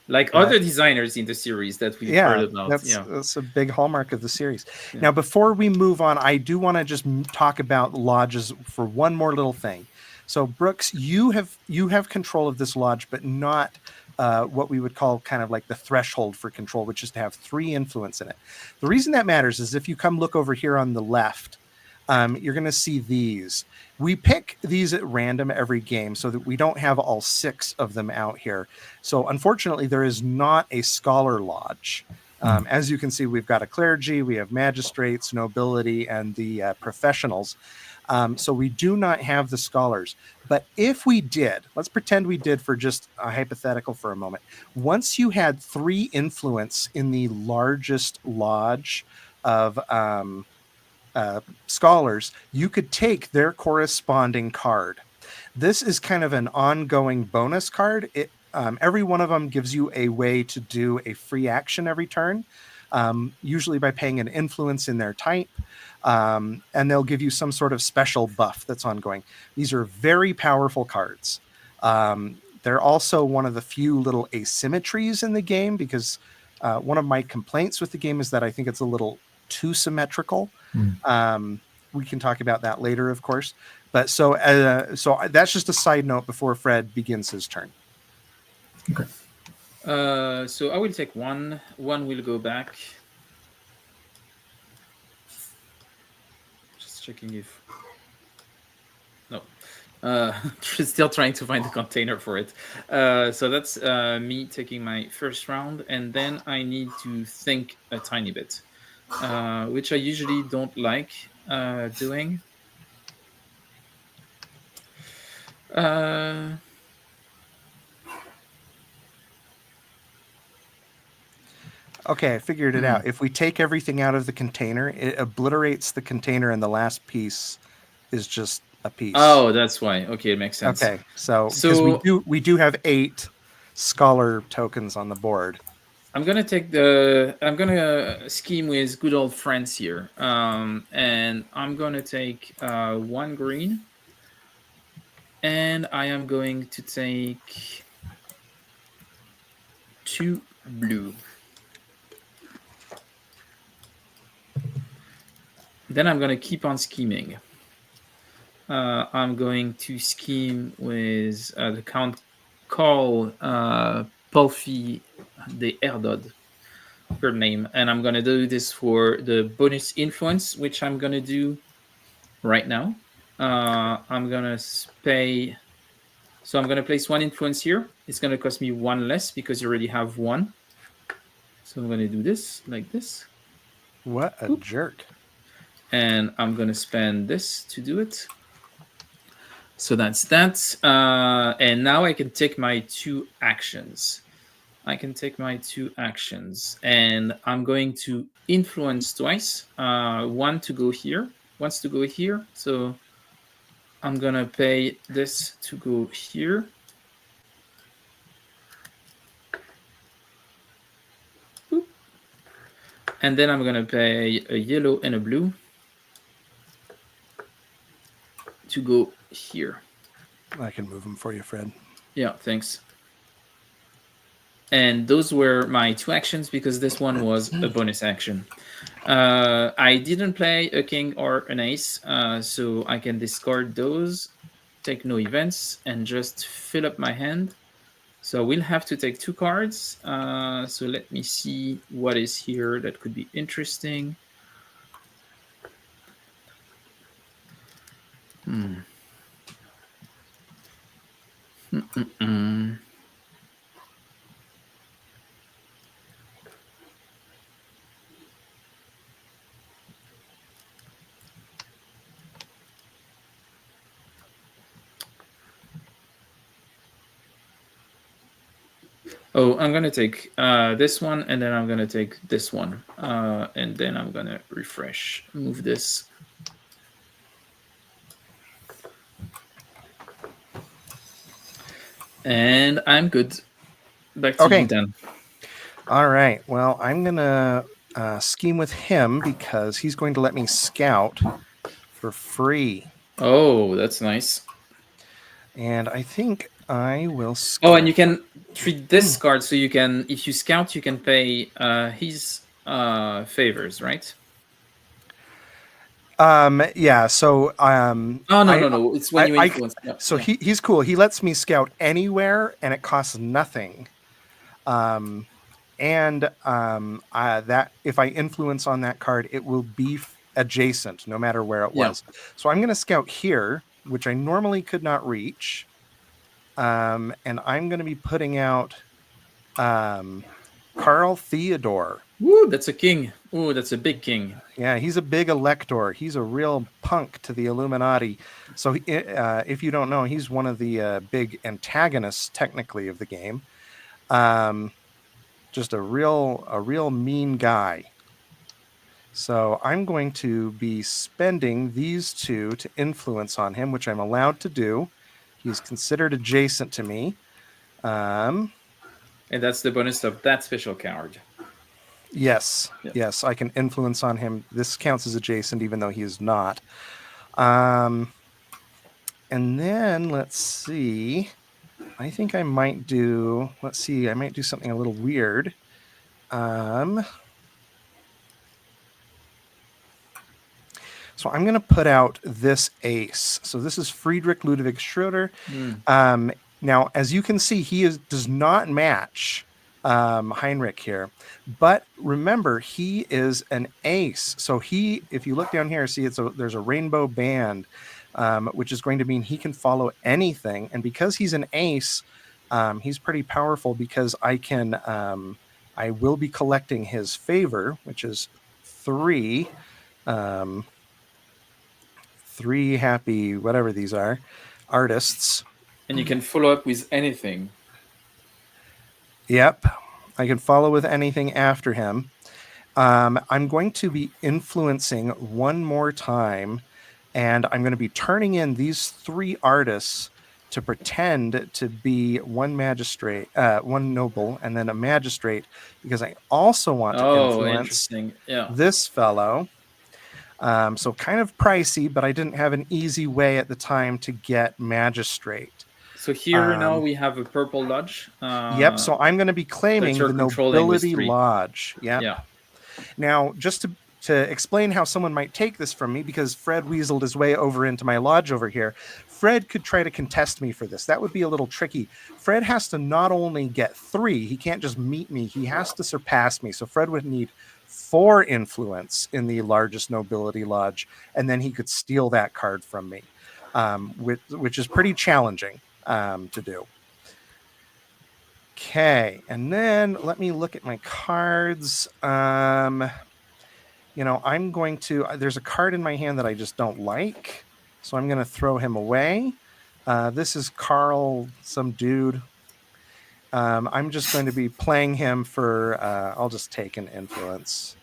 Like other designers in the series that we've heard about. That's a big hallmark of the series. Yeah. Now, before we move on, I do want to just talk about lodges for one more little thing. So, Brooks, you have control of this lodge, but not what we would call kind of like the threshold for control, which is to have 3 influence in it. The reason that matters is if you come look over here on the left, you're going to see these. We pick these at random every game so that we don't have all 6 of them out here. So unfortunately, there is not a scholar lodge. As you can see, we've got a clergy, we have magistrates, nobility, and the professionals. So we do not have the scholars. But if we did, let's pretend we did for just a hypothetical for a moment. Once you had 3 influence in the largest lodge of scholars, you could take their corresponding card. This is kind of an ongoing bonus card. Every one of them gives you a way to do a free action every turn, usually by paying an influence in their type, and they'll give you some sort of special buff that's ongoing. These are very powerful cards. They're also one of the few little asymmetries in the game, because one of my complaints with the game is that I think it's a little too symmetrical. We can talk about that later, of course. But so that's just a side note before Fred begins his turn. Okay. So I will take one. One will go back. Just checking if. No. Still trying to find the container for it. So that's me taking my first round, and then I need to think a tiny bit. Which I usually don't like doing. Okay, I figured it out. If we take everything out of the container, it obliterates the container, and the last piece is just a piece. Oh, that's why. Okay, it makes sense. Okay, so because we do have 8 scholar tokens on the board. I'm gonna scheme with good old friends here, and I'm gonna take 1 green, and I am going to take 2 blue. Then I'm gonna keep on scheming. I'm going to scheme with the Count Carl Polfi the Erdod, her name, and I'm gonna do this for the bonus influence, which I'm gonna do right now. I'm gonna pay. So I'm gonna place 1 influence here. It's gonna cost me 1 less because you already have 1. So I'm gonna do this like this. What a jerk! And I'm gonna spend this to do it. So that's that. And now I can take my 2 actions. And I'm going to influence twice. 1 to go here, once to go here. So I'm gonna pay this to go here. Boop. And then I'm gonna pay a yellow and a blue to go here. I can move them for you, Fred. Yeah, thanks. And those were my 2 actions because this one was a bonus action. I didn't play a king or an ace, so I can discard those, take no events, and just fill up my hand. So we'll have to take 2 cards. So let me see what is here that could be interesting. Oh, I'm going to take this one, and then I'm going to take this one. And then I'm going to refresh, move this. And I'm good. Back to you, Dan. All right. Well, I'm going to scheme with him because he's going to let me scout for free. Oh, that's nice. And I think I will scout. Oh, and you can treat this card so you can, if you scout, you can pay his favors, right? Yeah. So no. It's when you influence. So he's cool. He lets me scout anywhere, and it costs nothing. That if I influence on that card, it will be adjacent no matter where it was. So I'm going to scout here, which I normally could not reach. And I'm going to be putting out Carl Theodore. Woo, that's a king. Ooh, that's a big king. Yeah, he's a big elector. He's a real punk to the Illuminati. So if you don't know, he's one of the big antagonists, technically, of the game. Just a real mean guy. So I'm going to be spending these 2 to influence on him, which I'm allowed to do. He's considered adjacent to me. And that's the bonus of that special card. Yes. Yep. Yes, I can influence on him. This counts as adjacent, even though he is not. And then let's see. I think I might do. Let's see. I might do something a little weird. So I'm going to put out this ace. So this is Friedrich Ludwig Schroeder. Now, as you can see, he does not match Heinrich here. But remember, he is an ace. So if you look down here, see there's a rainbow band, which is going to mean he can follow anything. And because he's an ace, he's pretty powerful because I will be collecting his favor, which is 3. 3 happy, whatever these are, artists. And you can follow up with anything. Yep. I can follow with anything after him. I'm going to be influencing one more time, and I'm going to be turning in these 3 artists to pretend to be one magistrate, one noble, and then a magistrate, because I also want to influence this fellow. So kind of pricey, but I didn't have an easy way at the time to get magistrate. So here now we have a purple lodge. Yep. So I'm going to be claiming the nobility lodge. Yep. Yeah. Now, just to explain how someone might take this from me, because Fred weaseled his way over into my lodge over here, Fred could try to contest me for this. That would be a little tricky. Fred has to not only get 3, he can't just meet me, he has to surpass me. So Fred would need 4 influence in the largest nobility lodge, and then he could steal that card from me, which is pretty challenging to do. Okay, and then let me look at my cards. I'm going to, there's a card in my hand that I just don't like, so I'm going to throw him away. This is Carl, some dude. I'm just going to be playing him for, I'll just take an influence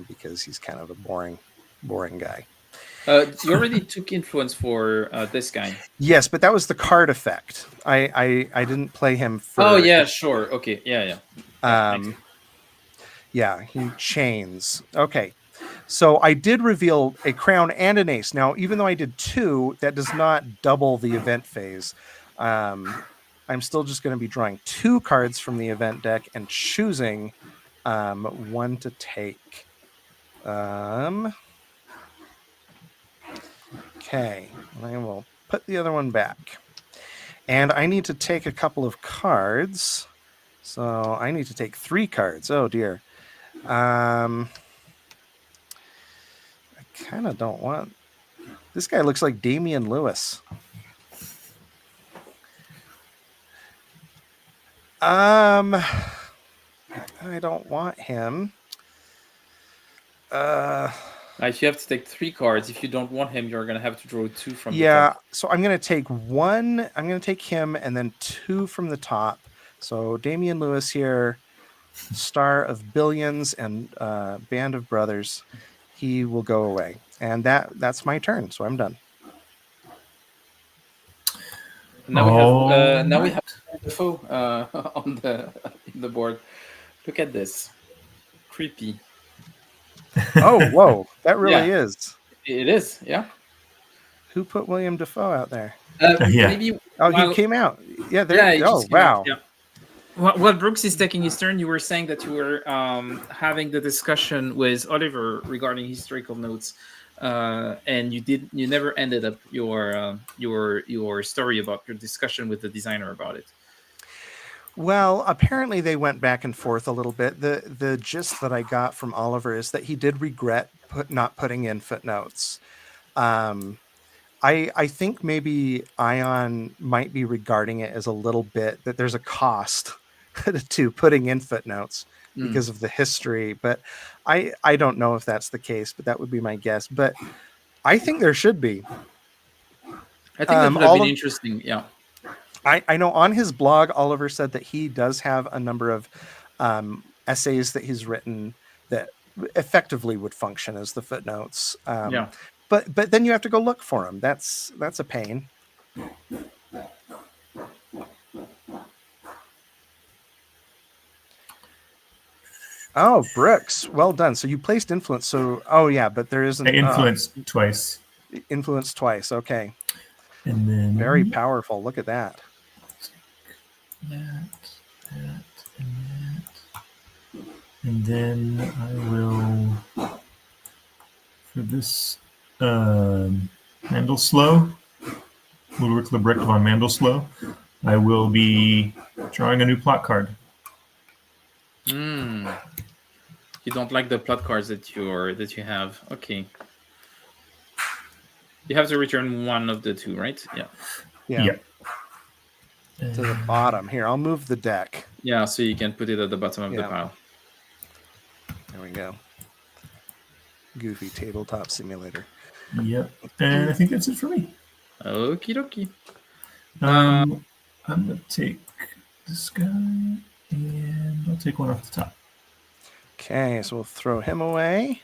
because he's kind of a boring guy. You already took influence for this guy. Yes, but that was the card effect. I didn't play him for. Oh yeah, sure. Okay, yeah. Yeah, he chains. Okay. So I did reveal a crown and an ace. Now, even though I did 2, that does not double the event phase. I'm still just going to be drawing 2 cards from the event deck and choosing one to take. Okay, I will put the other one back. And I need to take a couple of cards. So I need to take 3 cards. Oh dear. I kind of don't want... This guy looks like Damian Lewis. I don't want him. If you have to take 3 cards, if you don't want him, you're gonna have to draw 2 from the Yeah, top. so I'm gonna take 1. I'm gonna take him and then 2 from the top. So Damian Lewis here, star of Billions and Band of Brothers. He will go away, and that's my turn. So I'm done. Now we have Defoe on the board. Look at this, creepy. Oh, whoa! That really Yeah. is. It is, yeah. Who put William Dafoe out there? Yeah. Maybe. He came out. Yeah. There. Yeah. It Oh, just came out, wow. yeah. While Brooks is taking his turn, you were saying that you were having the discussion with Oliver regarding historical notes, and you never ended up your story about your discussion with the designer about it. Well, apparently they went back and forth a little bit. The gist that I got from Oliver is that he did regret not putting in footnotes. I think maybe Ion might be regarding it as a little bit that there's a cost to putting in footnotes because of the history, but I don't know if that's the case, but that would be my guess. But I think there should be. I think that would have been interesting. Yeah. I know on his blog, Oliver said that he does have a number of essays that he's written that effectively would function as the footnotes. Yeah. But then you have to go look for them. That's a pain. Oh, Brooks, well done. So you placed influence. So but there isn't Influence twice. Influence twice. Okay. And then very powerful. Look at that. That, and then I will, for this Mandelslow, Ulrich Lebrecht von Mandelslow, I will be drawing a new plot card. You don't like the plot cards that you have. Okay. You have to return one of the 2, right? Yeah. To the bottom. Here, I'll move the deck. Yeah, so you can put it at the bottom of the pile. There we go. Goofy tabletop simulator. Yep. And I think that's it for me. Okie dokie. I'm going to take this guy, and I'll take one off the top. Okay, so we'll throw him away.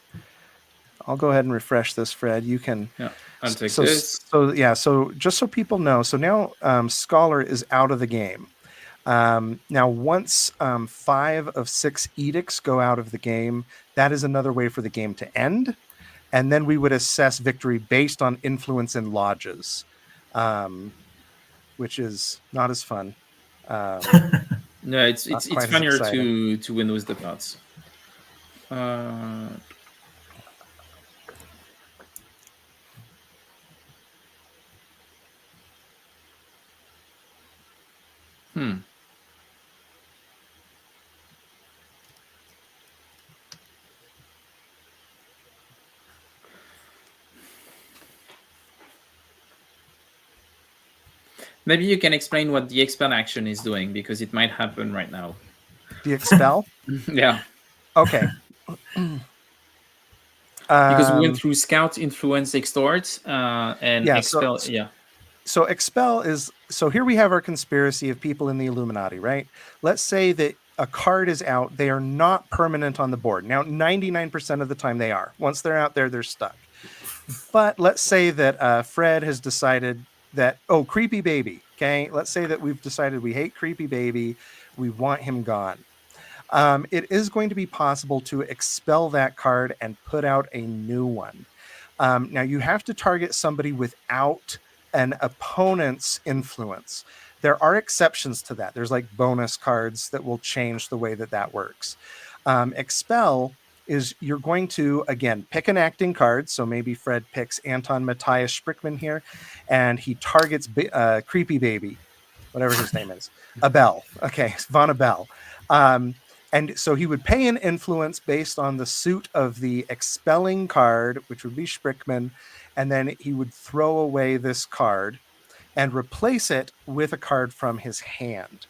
I'll go ahead and refresh this, Fred. You can... Yeah, I'll take this. So just so people know, so now Scholar is out of the game. Now, once 5 of 6 edicts go out of the game, that is another way for the game to end. And then we would assess victory based on influence in lodges, which is not as fun. No, it's funnier to win with the plots. Maybe you can explain what the expel action is doing, because it might happen right now. The expel? Yeah. Okay. Because we went through scout, influence, extort, and expel. So expel is... So here we have our conspiracy of people in the Illuminati, right? Let's say that a card is out. They are not permanent on the board. Now, 99% of the time they are. Once they're out there, they're stuck. But let's say that Fred has decided that, creepy baby. Okay, let's say that we've decided we hate creepy baby. We want him gone. It is going to be possible to expel that card and put out a new one. Now, you have to target somebody without an opponent's influence. There are exceptions to that. There's like bonus cards that will change the way that works. Expel is you're going to, again, pick an acting card. So maybe Fred picks Anton Matthias Sprickman here, and he targets Creepy Baby, whatever his name is. Abel. Okay, Von Abel. And so he would pay an influence based on the suit of the expelling card, which would be Sprickman, and then he would throw away this card and replace it with a card from his hand.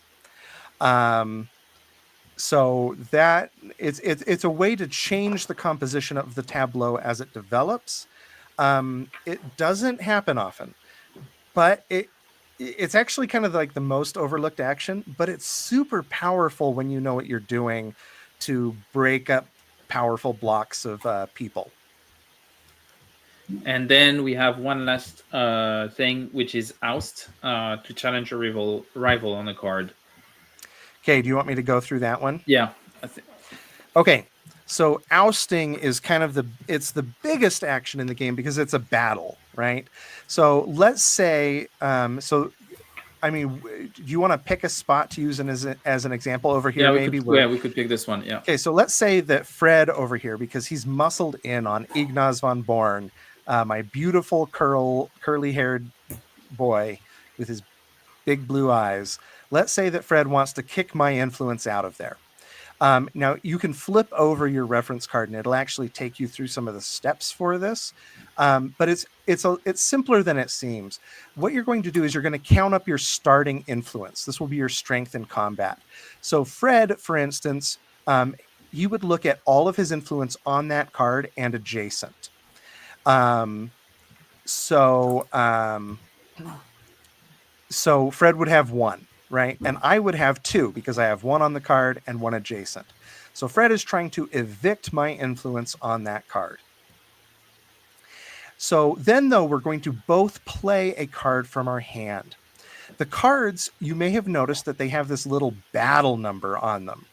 So that it's a way to change the composition of the tableau as it develops. It doesn't happen often, but it's actually kind of like the most overlooked action, but it's super powerful when you know what you're doing to break up powerful blocks of people. And then we have one last thing, which is Oust, to challenge a rival on a card. Okay, do you want me to go through that one? Yeah. Okay, so ousting is kind of it's the biggest action in the game because it's a battle, right? So let's say, do you want to pick a spot to use as an example over here? Yeah, we could pick this one. Yeah. Okay, so let's say that Fred over here, because he's muscled in on Ignaz von Born, my beautiful curly-haired boy with his big blue eyes. Let's say that Fred wants to kick my influence out of there. Now, you can flip over your reference card, and it'll actually take you through some of the steps for this. But it's simpler than it seems. What you're going to do is you're going to count up your starting influence. This will be your strength in combat. So Fred, for instance, you would look at all of his influence on that card and adjacent. So Fred would have 1. Right? And I would have 2 because I have 1 on the card and 1 adjacent. So Fred is trying to evict my influence on that card. So then, though, we're going to both play a card from our hand. The cards, you may have noticed that they have this little battle number on them.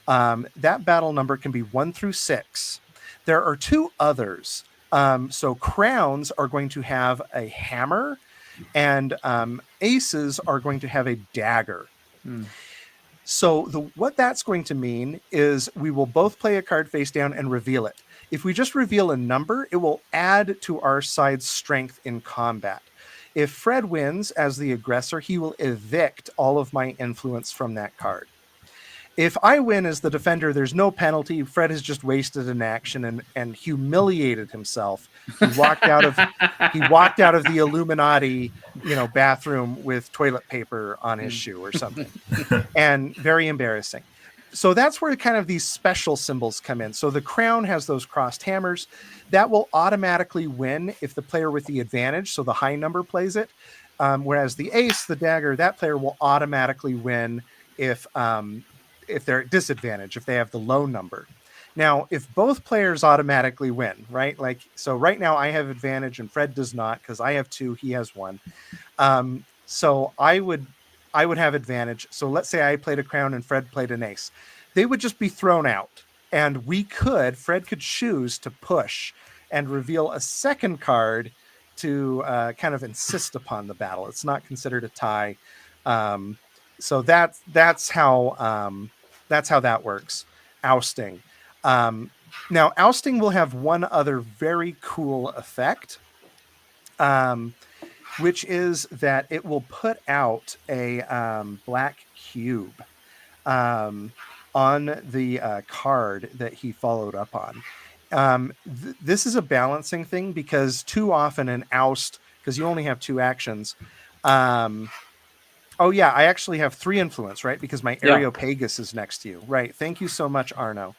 That battle number can be 1 through 6. There are 2 others. So crowns are going to have a hammer, and aces are going to have a dagger. So what that's going to mean is we will both play a card face down and reveal it. If we just reveal a number, it will add to our side's strength in combat. If Fred wins as the aggressor, he will evict all of my influence from that card. If I win as the defender, there's no penalty. Fred has just wasted an action and humiliated himself. He walked out of the Illuminati, bathroom with toilet paper on his shoe or something, and very embarrassing. So that's where kind of these special symbols come in. So the crown has those crossed hammers that will automatically win if the player with the advantage, so the high number, plays it. Whereas the ace, the dagger, that player will automatically win if they're at disadvantage, if they have the low number. Now, if both players automatically win, right? So right now I have advantage and Fred does not because I have 2, he has 1. So I would have advantage. So let's say I played a crown and Fred played an ace. They would just be thrown out. And Fred could choose to push and reveal a second card to kind of insist upon the battle. It's not considered a tie. So that's how that works. Ousting. Now, ousting will have one other very cool effect, which is that it will put out a black cube on the card that he followed up on. This is a balancing thing because too often an oust, because you only have 2 actions. Oh yeah, I actually have 3 influence, right? Because my Areopagus is next to you. Right. Thank you so much, Arno.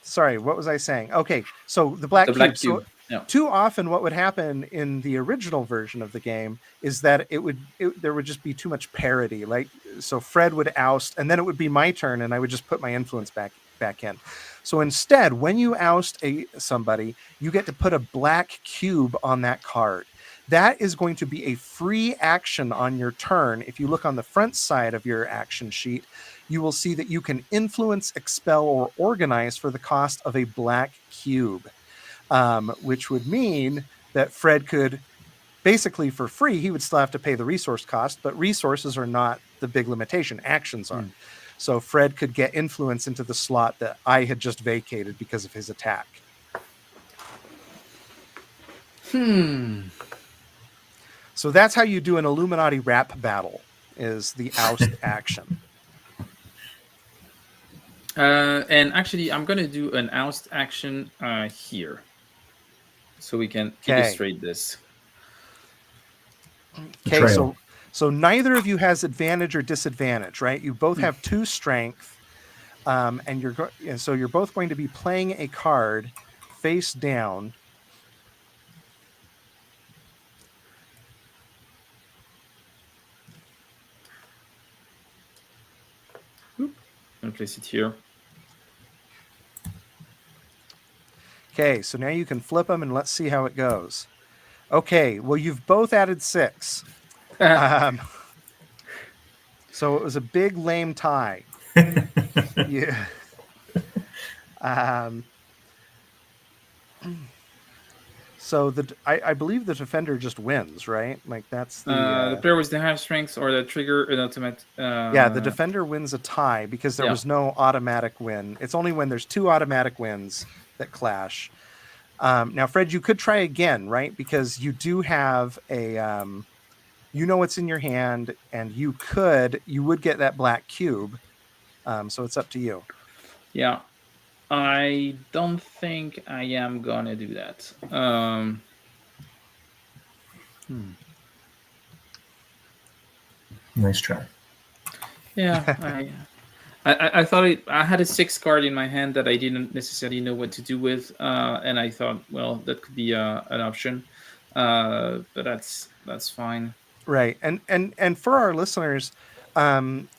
Sorry, what was I saying? Okay, so the black cube. So too often what would happen in the original version of the game is that there would just be too much parity. So Fred would oust, and then it would be my turn, and I would just put my influence back back in. So instead, when you oust somebody, you get to put a black cube on that card. That is going to be a free action on your turn. If you look on the front side of your action sheet, you will see that you can influence, expel, or organize for the cost of a black cube, which would mean that Fred could, basically for free, he would still have to pay the resource cost, but resources are not the big limitation. Actions are. So Fred could get influence into the slot that I had just vacated because of his attack. So that's how you do an Illuminati rap battle, is the oust action. And actually, I'm going to do an oust action here, so we can illustrate this. Okay, so neither of you has advantage or disadvantage, right? You both have 2 strength, and you're both going to be playing a card face down. I'll place it here. Okay, so now you can flip them and let's see how it goes. Okay, well, you've both added 6. So it was a big lame tie. Yeah. So I believe the defender just wins, right? Like that's the player with the higher strength or the trigger an automatic. Yeah, the defender wins a tie because there was no automatic win. It's only when there's 2 automatic wins that clash. Now, Fred, you could try again, right? Because you do have a, you know what's in your hand, and you would get that black cube. So it's up to you. Yeah, I don't think I am gonna do that. Nice try. Yeah, I thought I had a 6 card in my hand that I didn't necessarily know what to do with, and I thought, well, that could be an option, but that's fine. Right, and for our listeners,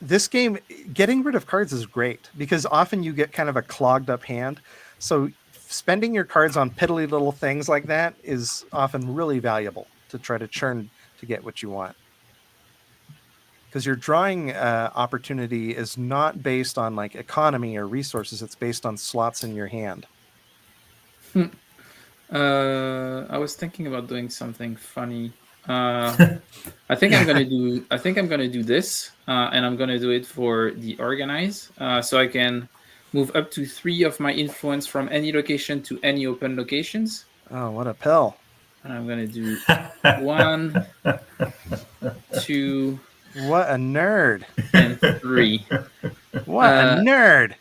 this game, getting rid of cards is great because often you get kind of a clogged up hand. So spending your cards on piddly little things like that is often really valuable to try to churn to get what you want. Because your drawing opportunity is not based on like economy or resources. It's based on slots in your hand. I was thinking about doing something funny. I think I'm gonna do this, and I'm gonna do it for the organize, so I can move up to 3 of my influence from any location to any open locations. Oh, what a pill! And I'm gonna do 1, 2. What a nerd! And 3. What a nerd!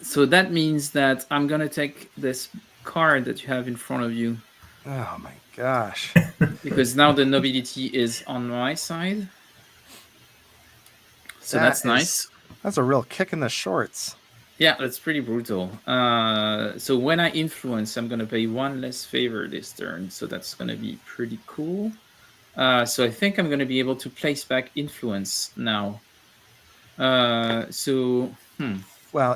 So that means that I'm gonna take this card that you have in front of you. Oh my gosh! Because now the nobility is on my side. So that's nice. That's a real kick in the shorts. Yeah, that's pretty brutal. So when I influence, I'm going to pay 1 less favor this turn. So that's going to be pretty cool. So I think I'm going to be able to place back influence now. Well,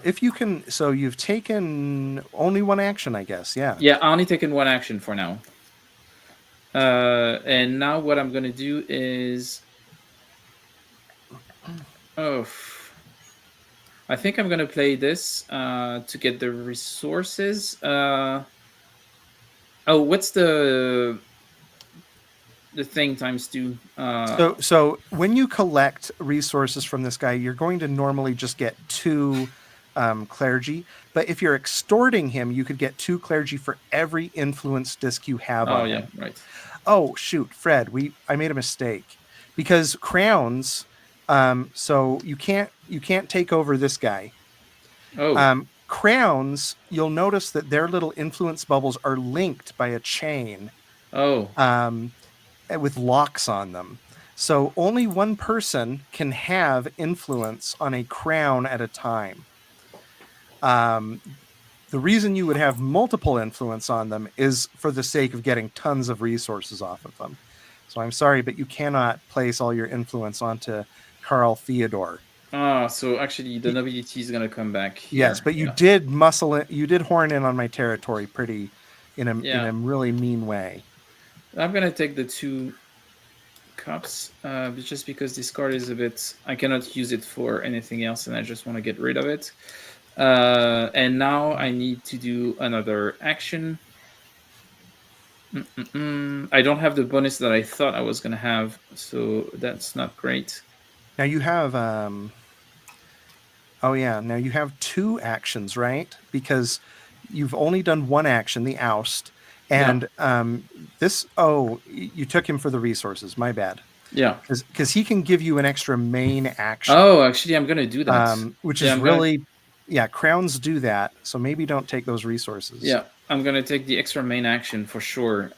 if you can, so you've taken only 1 action, I guess. Yeah. Yeah, I only taken 1 action for now. And now what I'm going to do is, I think I'm going to play this to get the resources. What's the thing times 2? So when you collect resources from this guy, you're going to normally just get 2 clergy. But if you're extorting him, you could get 2 clergy for every influence disc you have on him. Right. Oh, shoot, Fred, I made a mistake. Because crowns, so you can't take over this guy. Crowns, you'll notice that their little influence bubbles are linked by a chain. With locks on them. So only 1 person can have influence on a crown at a time. The reason you would have multiple influence on them is for the sake of getting tons of resources off of them. So I'm sorry, but you cannot place all your influence onto Carl Theodore. So actually the nobility is gonna come back here. Yes, but you did muscle it. You did horn in on my territory pretty in a really mean way. I'm gonna take the 2 cups, just because this card is a bit. I cannot use it for anything else, and I just want to get rid of it. And now I need to do another action. I don't have the bonus that I thought I was gonna have, so that's not great. Now you have oh yeah, now you have 2 actions, right? Because you've only done 1 action, the oust, and this. Oh, you took him for the resources. My bad. Yeah, because he can give you an extra main action. Oh, actually, I'm gonna do that. Which is really, crowns do that. So maybe don't take those resources. Yeah, I'm gonna take the extra main action for sure.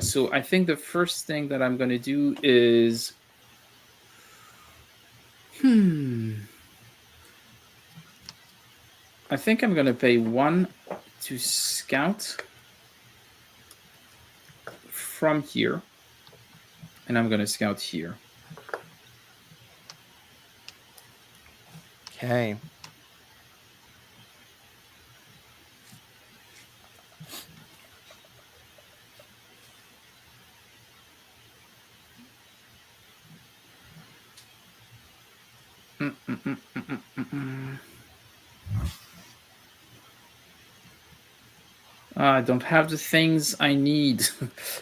So I think the first thing that I'm gonna do is, I think I'm gonna pay 1 to scout from here, and I'm gonna scout here. Okay. I don't have the things I need,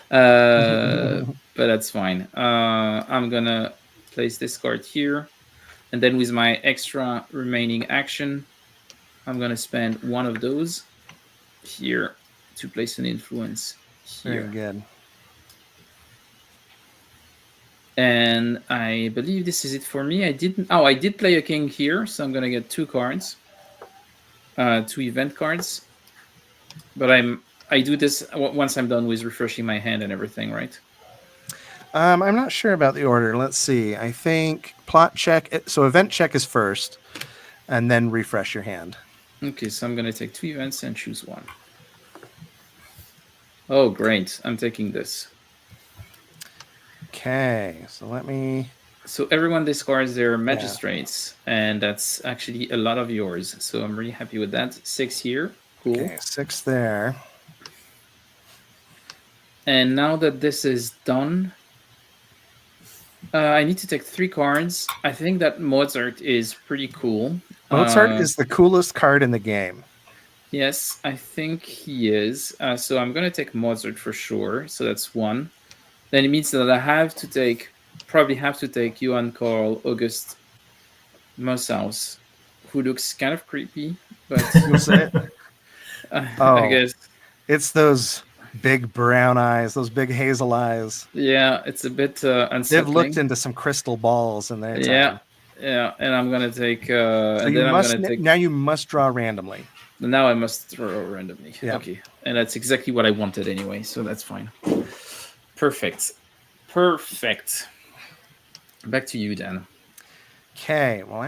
but that's fine. I'm gonna place this card here, and then with my extra remaining action, I'm gonna spend 1 of those here to place an influence here. Very good. And I believe this is it for me. I did play a king here, so I'm gonna get 2 cards, 2 event cards. But I do this once I'm done with refreshing my hand and everything, right? I'm not sure about the order. Let's see. I think plot check. So event check is first, and then refresh your hand. Okay, so I'm gonna take 2 events and choose 1. Oh, great! I'm taking this. Okay, so let me. So everyone discards their magistrates, and that's actually a lot of yours. So I'm really happy with that. 6 here. Cool. Okay, 6 there. And now that this is done, I need to take 3 cards. I think that Mozart is pretty cool. Mozart is the coolest card in the game. Yes, I think he is. So I'm going to take Mozart for sure. So that's 1. Then it means that I probably have to take Johann Karl August Moshaus, who looks kind of creepy, but You'll say it. I guess it's those big brown eyes, those big hazel eyes. Yeah, it's a bit unsettling. They've looked into some crystal balls in their time. Yeah, and I'm gonna take. So now you must draw randomly. Now I must throw randomly. Yeah. Okay, and that's exactly what I wanted anyway, so that's fine. Perfect. Back to you, Dan. Okay. Well,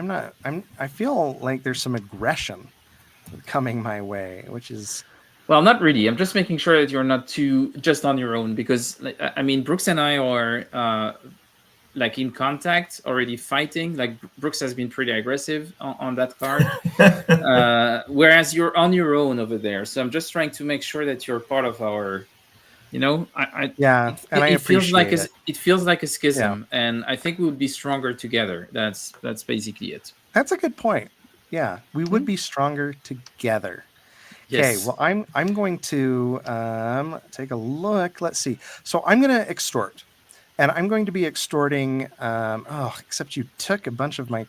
I feel like there's some aggression coming my way, which is. Well, not really. I'm just making sure that you're not too just on your own, because I mean, Brooks and I are like in contact already, fighting. Like Brooks has been pretty aggressive on that card, whereas you're on your own over there. So I'm just trying to make sure that you're part of our. I feels like it. It feels like a schism, and I think we would be stronger together. That's basically it. That's a good point. Yeah, we would be stronger together. Yes. Okay, well, I'm going to take a look. Let's see. So I'm going to extort, and I'm going to be extorting. Except you took a bunch of my.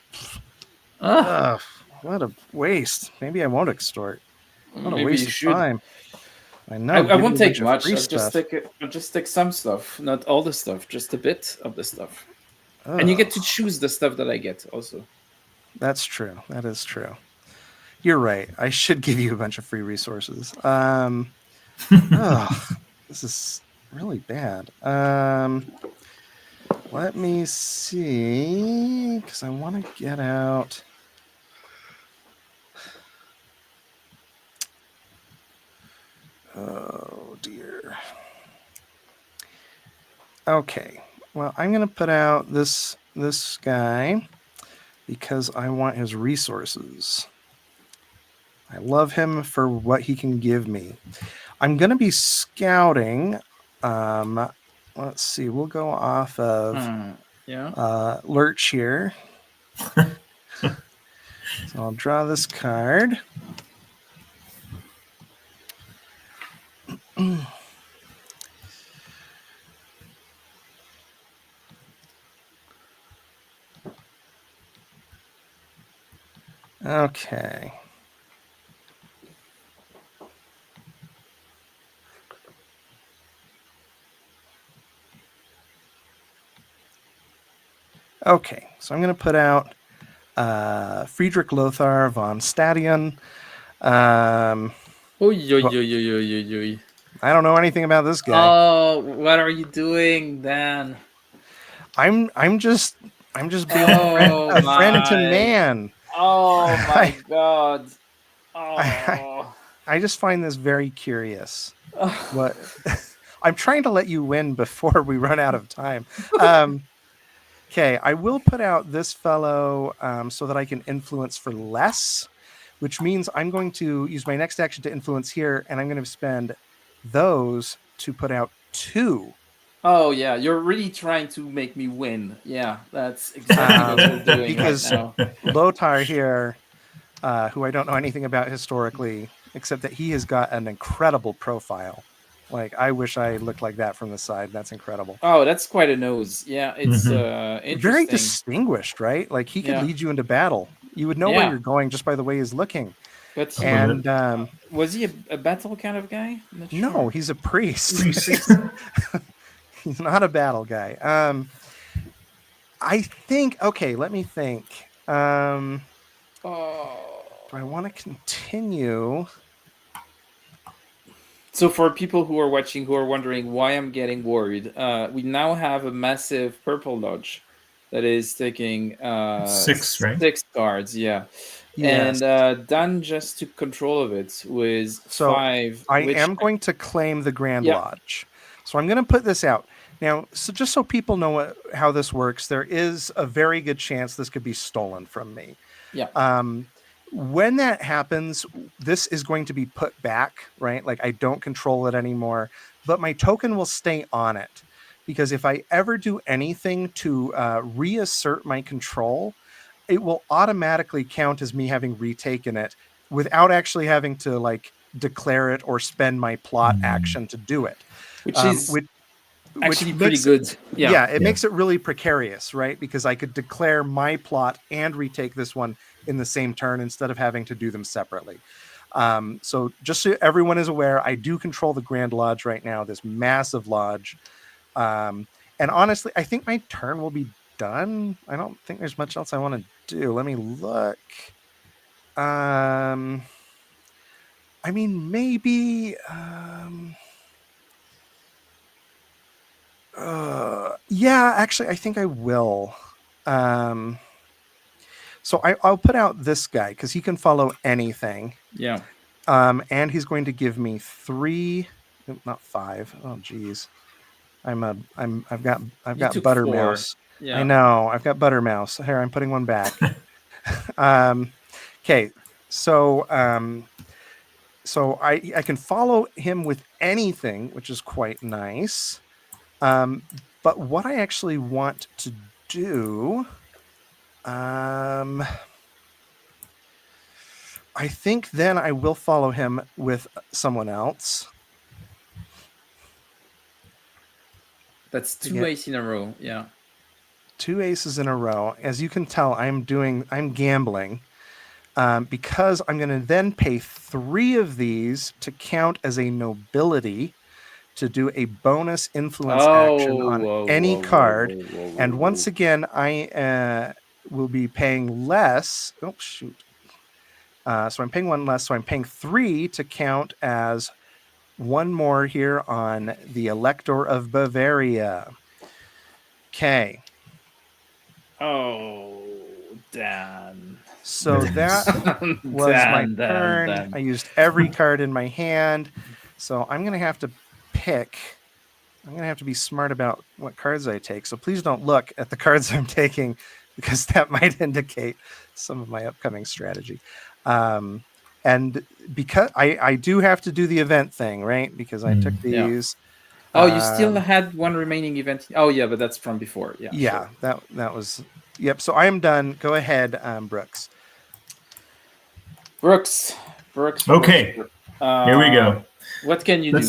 What a waste. Maybe I won't extort. What a waste of time. I know. I won't take much. I'll just take some stuff, not all the stuff, just a bit of the stuff. And you get to choose the stuff that I get also. That's true. That is true. You're right. I should give you a bunch of free resources. This is really bad. Let me see, because I want to get out. Oh, dear. Okay. Well, I'm going to put out this guy. because I want his resources. I love him for what he can give me. I'm going to be scouting. Let's see. We'll go off of Lurch here. So I'll draw this card. Okay. Okay, so I'm going to put out Friedrich Lothar von Stadion. I don't know anything about this guy. Oh, what are you doing, Dan? I'm just being a friend to man. Oh my god! Oh. I just find this very curious. What I'm trying to let you win before we run out of time. Okay, I will put out this fellow so that I can influence for less, which means I'm going to use my next action to influence here, and I'm going to spend those to put out 2. Oh yeah, you're really trying to make me win. Yeah, that's exactly what you're doing because right now. Lothar here, who I don't know anything about historically, except that he has got an incredible profile. Like, I wish I looked like that from the side. That's incredible. Oh, that's quite a nose. Yeah, it's interesting. Very distinguished, right? Like, he could lead you into battle. You would know where you're going just by the way he's looking. But was he a battle kind of guy? I'm not sure. No, he's a priest. He's not a battle guy. I think. Okay, let me think. Do I want to continue? So for people who are watching, who are wondering why I'm getting worried, we now have a massive purple lodge that is taking 6, right? 6 cards, yeah. Yes. And Dan just took control of it with 5. I am going to claim the Grand Lodge. So I'm going to put this out. Now, so just so people know how this works, there is a very good chance this could be stolen from me. Yeah. When that happens, this is going to be put back, right? Like, I don't control it anymore, but my token will stay on it. Because if I ever do anything to reassert my control, it will automatically count as me having retaken it without actually having to, like, declare it or spend my plot action to do it. Which is actually pretty good. Yeah, it makes it really precarious, right? Because I could declare my plot and retake this one in the same turn instead of having to do them separately. So just so everyone is aware, I do control the Grand Lodge right now, this massive lodge. And honestly, I think my turn will be done. I don't think there's much else I want to do. Let me look. I mean, maybe... yeah, actually, I think I will. So I'll put out this guy because he can follow anything. Yeah. And he's going to give me 3, not 5. Oh, geez. I've got Buttermouse. Yeah. I know. I've got Buttermouse. Here, I'm putting one back. Okay. So I can follow him with anything, which is quite nice. But what I actually want to do, I think then I will follow him with someone else. That's 2 aces in a row. Yeah. 2 aces in a row. As you can tell, I'm gambling because I'm going to then pay 3 of these to count as a nobility to do a bonus influence action on any card. And once again, I will be paying less. Oh, shoot. So I'm paying 1 less. So I'm paying 3 to count as 1 more here on the Elector of Bavaria. Okay. Oh, Dan. So that was my turn. Dan. I used every card in my hand. So I'm going to have to pick. I'm going to have to be smart about what cards I take. So please don't look at the cards I'm taking because that might indicate some of my upcoming strategy. And because I do have to do the event thing, right? Because I took Yeah. these. Oh, you still had one remaining event. Oh, yeah, but that's from before. Yeah. Yeah, Sure. that was. Yep. So I am done. Go ahead, Brooks. Brooks. Okay, here we go. What can you do?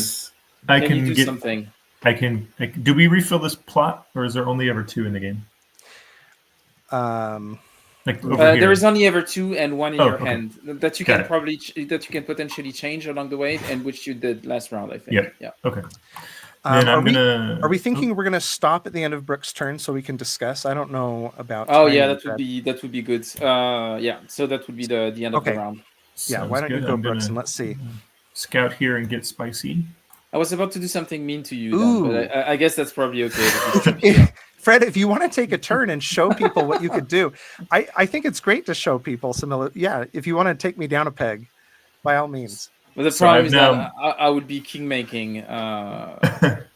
I Can you can do get. something? I can. Do we refill this plot, or is there only ever 2 in the game? Like over here. There is only ever 2 and 1 in your okay. hand that you Got can it. that you can potentially change along the way, and which you did last round, I think. Yep. Yeah. Okay. Then I'm gonna. Are we thinking we're gonna stop at the end of Brooks' turn so we can discuss? I don't know about. Oh yeah, timing, that would be good. Yeah, so that would be the end of the round. Yeah, why don't you go, Brooks, and let's see. Scout here and get spicy. I was about to do something mean to you, Dan, but I guess that's probably okay. Fred, if you want to take a turn and show people what you could do, I think it's great to show people some. Yeah, if you want to take me down a peg, by all means. But the problem is that I would be king making. I've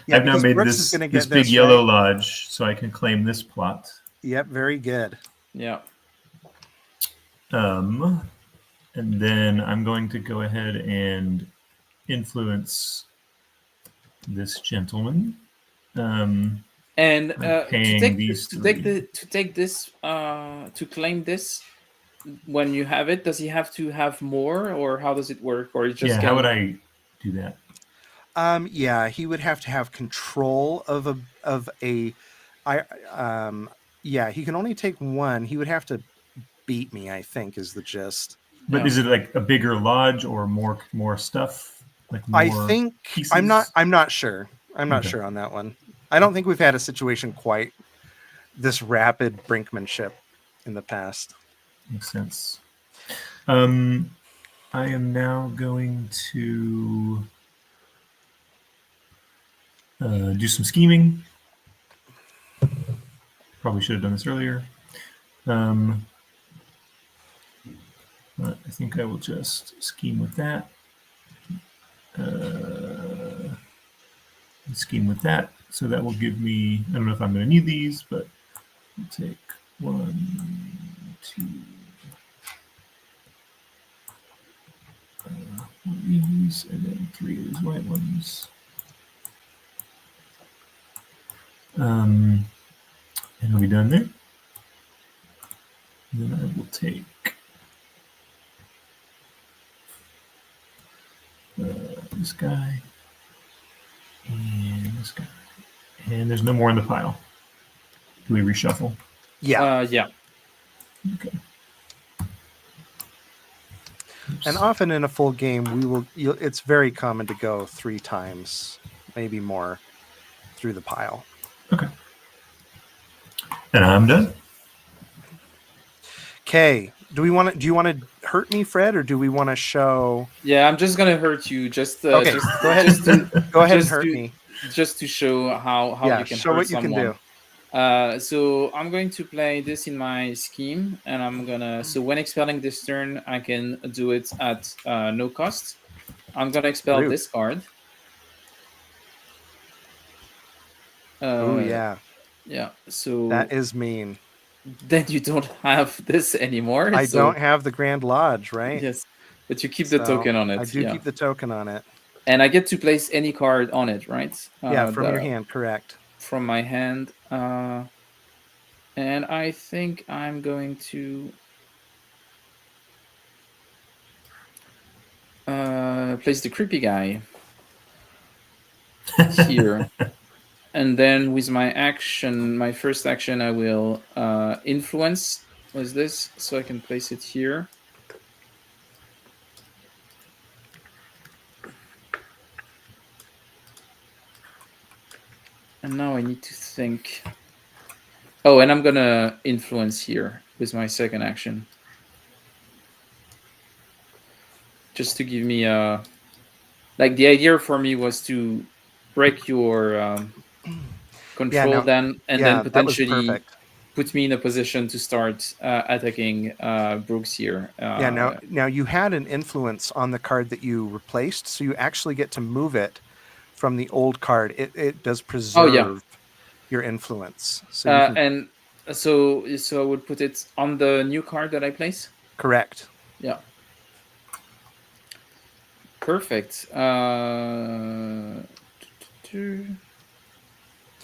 now made Brooks this big yellow lodge, so I can claim this plot. Yep, very good. Yeah. And then I'm going to go ahead and influence this gentleman. And to claim this, when you have it, does he have to have more, or how does it work? Or how would I do that? Yeah, he would have to have control of a. Yeah, he can only take 1. He would have to beat me, I think, is the gist. But is it like a bigger lodge or more stuff? Like more I think pieces? I'm not sure. I'm not sure on that one. I don't think we've had a situation quite this rapid brinkmanship in the past. Makes sense. I am now going to do some scheming. Probably should have done this earlier. But I think I will just scheme with that. Scheme with that. So that will give me, I don't know if I'm going to need these, but I'll take 1, 2. These, and then 3 of these white ones. And I'll be done there. And then I will take this guy and this guy. And there's no more in the pile. Do we reshuffle? Yeah. Yeah. Okay. Oops. And often in a full game, it's very common to go 3 times, maybe more, through the pile. Okay. And I'm done. Okay. Do you want to hurt me, Fred, or do we want to show? Yeah, I'm just gonna hurt you. Okay. Go ahead. Go ahead and hurt me. Just to show how you can show hurt what you someone. can do. So I'm going to play this in my scheme, and I'm gonna. So when expelling this turn, I can do it at no cost. I'm gonna expel this card. Oh yeah. Yeah. So that is mean. Then you don't have this anymore. I don't have the Grand Lodge, right? Yes, but you keep the token on it. I do keep the token on it. And I get to place any card on it, right? Yeah, from your hand, correct. From my hand. And I think I'm going to place the creepy guy here. And then with my first action, I will influence with this, so I can place it here. And now I need to think. Oh, and I'm going to influence here with my second action. Just to give me like the idea for me was to break your control then potentially put me in a position to start attacking Brooks here. Now you had an influence on the card that you replaced, so you actually get to move it from the old card. It does preserve your influence. So and So I would put it on the new card that I place. Correct. Yeah. Perfect. And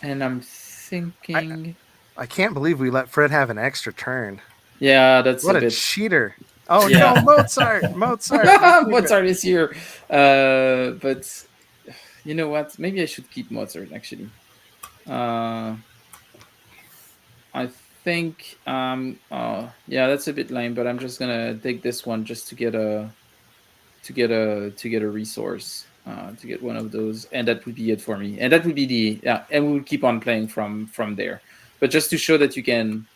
I'm thinking. I can't believe we let Fred have an extra turn. Yeah, that's What a a bit. cheater. Oh Yeah. no, Mozart! Mozart! my favorite. Mozart is here. But you know what? Maybe I should keep Mozart actually. I think yeah, that's a bit lame, but I'm just gonna take this one just to get a resource, to get one of those, and that would be it for me. And that would be the and we would keep on playing from there. But just to show that you can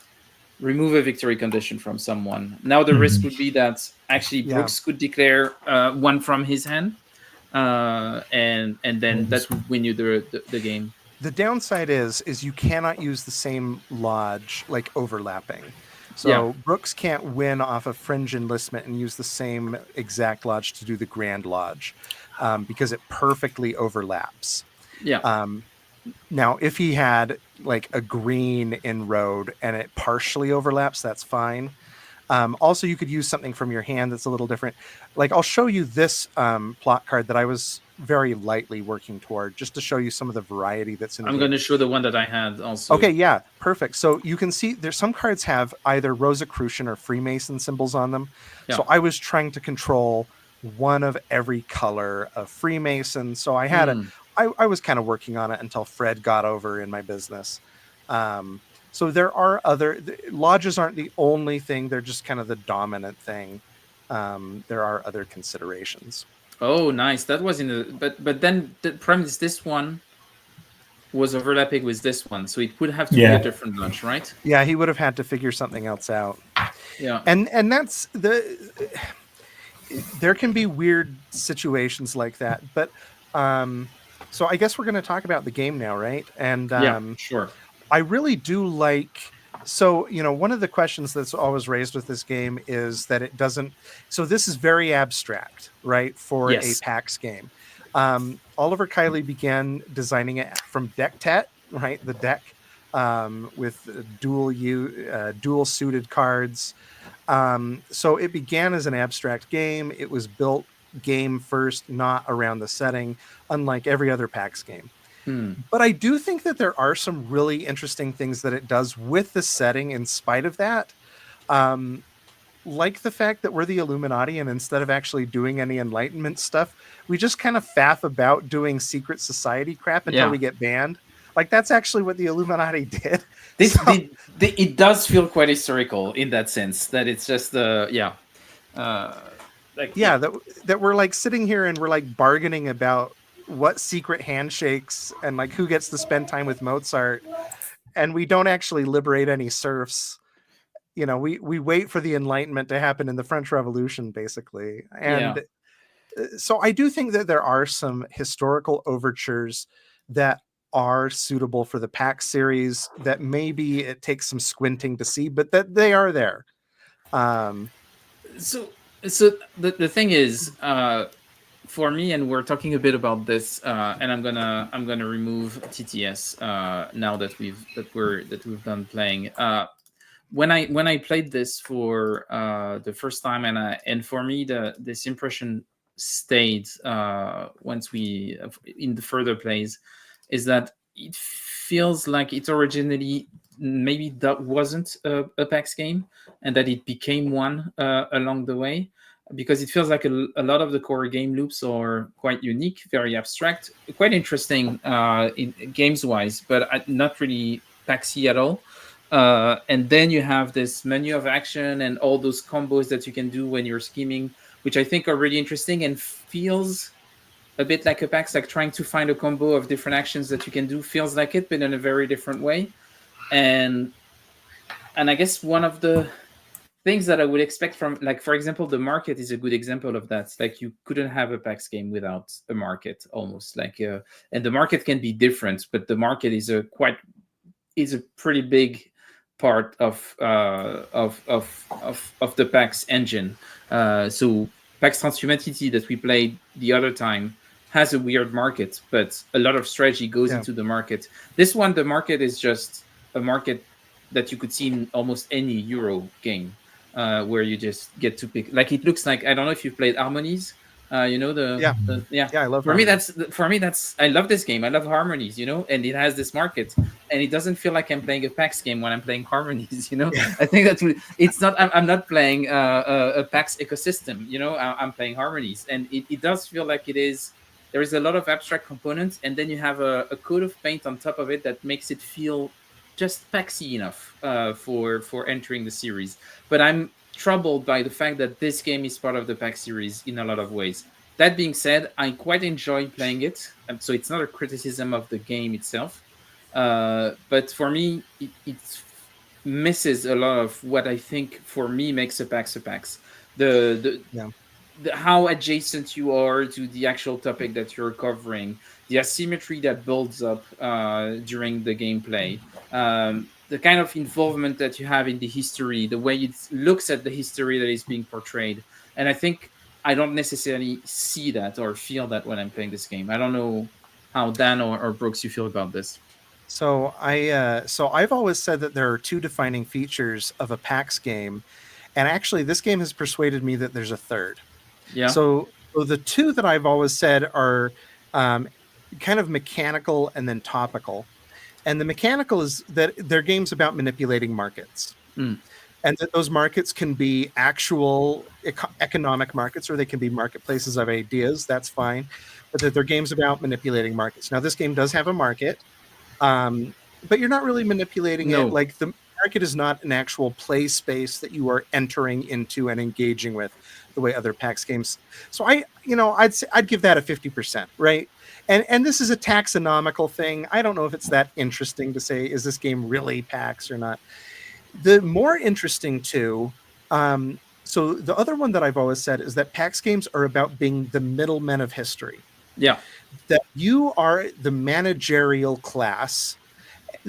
remove a victory condition from someone. Now the risk would be that actually Brooks could declare one from his hand, and then that would win you the game. The downside is you cannot use the same lodge like overlapping. So Brooks can't win off a fringe enlistment and use the same exact lodge to do the grand lodge, because it perfectly overlaps. Yeah. Now, if he had like a green in road and it partially overlaps, that's fine. Also, you could use something from your hand that's a little different. Like I'll show you this plot card that I was very lightly working toward, just to show you some of the variety that's in the I'm going to show the one that I had also. Okay, yeah, perfect. So you can see there's some cards have either Rosicrucian or Freemason symbols on them. Yeah. So I was trying to control one of every color of Freemason. So I had I was kind of working on it until Fred got over in my business. So there are lodges aren't the only thing. They're just kind of the dominant thing. There are other considerations. Oh, nice. That was in the, but then the problem is this one was overlapping with this one. So it would have to be a different lodge, right? Yeah, he would have had to figure something else out. Yeah. And that's there can be weird situations like that. But so I guess we're going to talk about the game now, right? And sure. I really do like. So, one of the questions that's always raised with this game is that it doesn't. So this is very abstract, right? For a PAX game. Oliver Kiley began designing it from deck tet, right? The deck with dual suited cards. So it began as an abstract game. It was built game first, not around the setting, unlike every other PAX game. But I do think that there are some really interesting things that it does with the setting in spite of that. Like the fact that we're the Illuminati, and instead of actually doing any Enlightenment stuff, we just kind of faff about doing secret society crap until we get banned. Like that's actually what the Illuminati did. It does feel quite historical in that sense, that it's just that we're like sitting here and we're like bargaining about what secret handshakes and like who gets to spend time with Mozart, and we don't actually liberate any serfs. We wait for the Enlightenment to happen in the French Revolution, basically. And so I do think that there are some historical overtures that are suitable for the Pax series that maybe it takes some squinting to see, but that they are there. So the thing is, for me, and we're talking a bit about this, and I'm gonna remove TTS now that we've done playing. When I played this for the first time, and for me this impression stayed once we in the further plays, is that it feels like it originally maybe that wasn't a PAX game, and that it became one along the way, because it feels like a lot of the core game loops are quite unique, very abstract, quite interesting in games wise, but not really PAXy at all. And then you have this menu of action and all those combos that you can do when you're scheming, which I think are really interesting and feels a bit like a PAX, like trying to find a combo of different actions that you can do feels like it, but in a very different way. And I guess one of the things that I would expect from, like, for example, the market is a good example of that. Like, you couldn't have a PAX game without a market, almost like, and the market can be different, but the market is a pretty big part of the PAX engine. So PAX Transhumanity that we played the other time has a weird market, but a lot of strategy goes into the market. This one, the market is just a market that you could see in almost any Euro game, where you just get to pick. Like it looks like, I don't know if you've played Harmonies. You know Yeah. yeah. Yeah, I love For me, Harmony. that's I love this game. I love Harmonies, and it has this market, and it doesn't feel like I'm playing a PAX game when I'm playing Harmonies. Yeah. I think it's not. I'm not playing a PAX ecosystem. I'm playing Harmonies, and it does feel like it is. There is a lot of abstract components, and then you have a coat of paint on top of it that makes it feel just Paxy enough for entering the series. But I'm troubled by the fact that this game is part of the PAX series in a lot of ways. That being said, I quite enjoy playing it, so it's not a criticism of the game itself. But for me, it misses a lot of what I think for me makes a PAX a PAX. The Yeah. how adjacent you are to the actual topic that you're covering, the asymmetry that builds up during the gameplay, the kind of involvement that you have in the history, the way it looks at the history that is being portrayed. And I think I don't necessarily see that or feel that when I'm playing this game. I don't know how Dan or Brooks you feel about this. So I've always said that there are two defining features of a PAX game, and actually this game has persuaded me that there's a third. Yeah. So the two that I've always said are um, kind of mechanical and then topical. And the mechanical is that they're games about manipulating markets. Mm. And that those markets can be actual economic markets, or they can be marketplaces of ideas. That's fine. But that they're games about manipulating markets. Now, this game does have a market, but you're not really manipulating it. No. Like, the market is not an actual play space that you are entering into and engaging with the way other PAX games. So I'd give that a 50%, right? And this is a taxonomical thing. I don't know if it's that interesting to say, is this game really PAX or not? The more interesting two, so the other one that I've always said is that PAX games are about being the middlemen of history. Yeah. That you are the managerial class.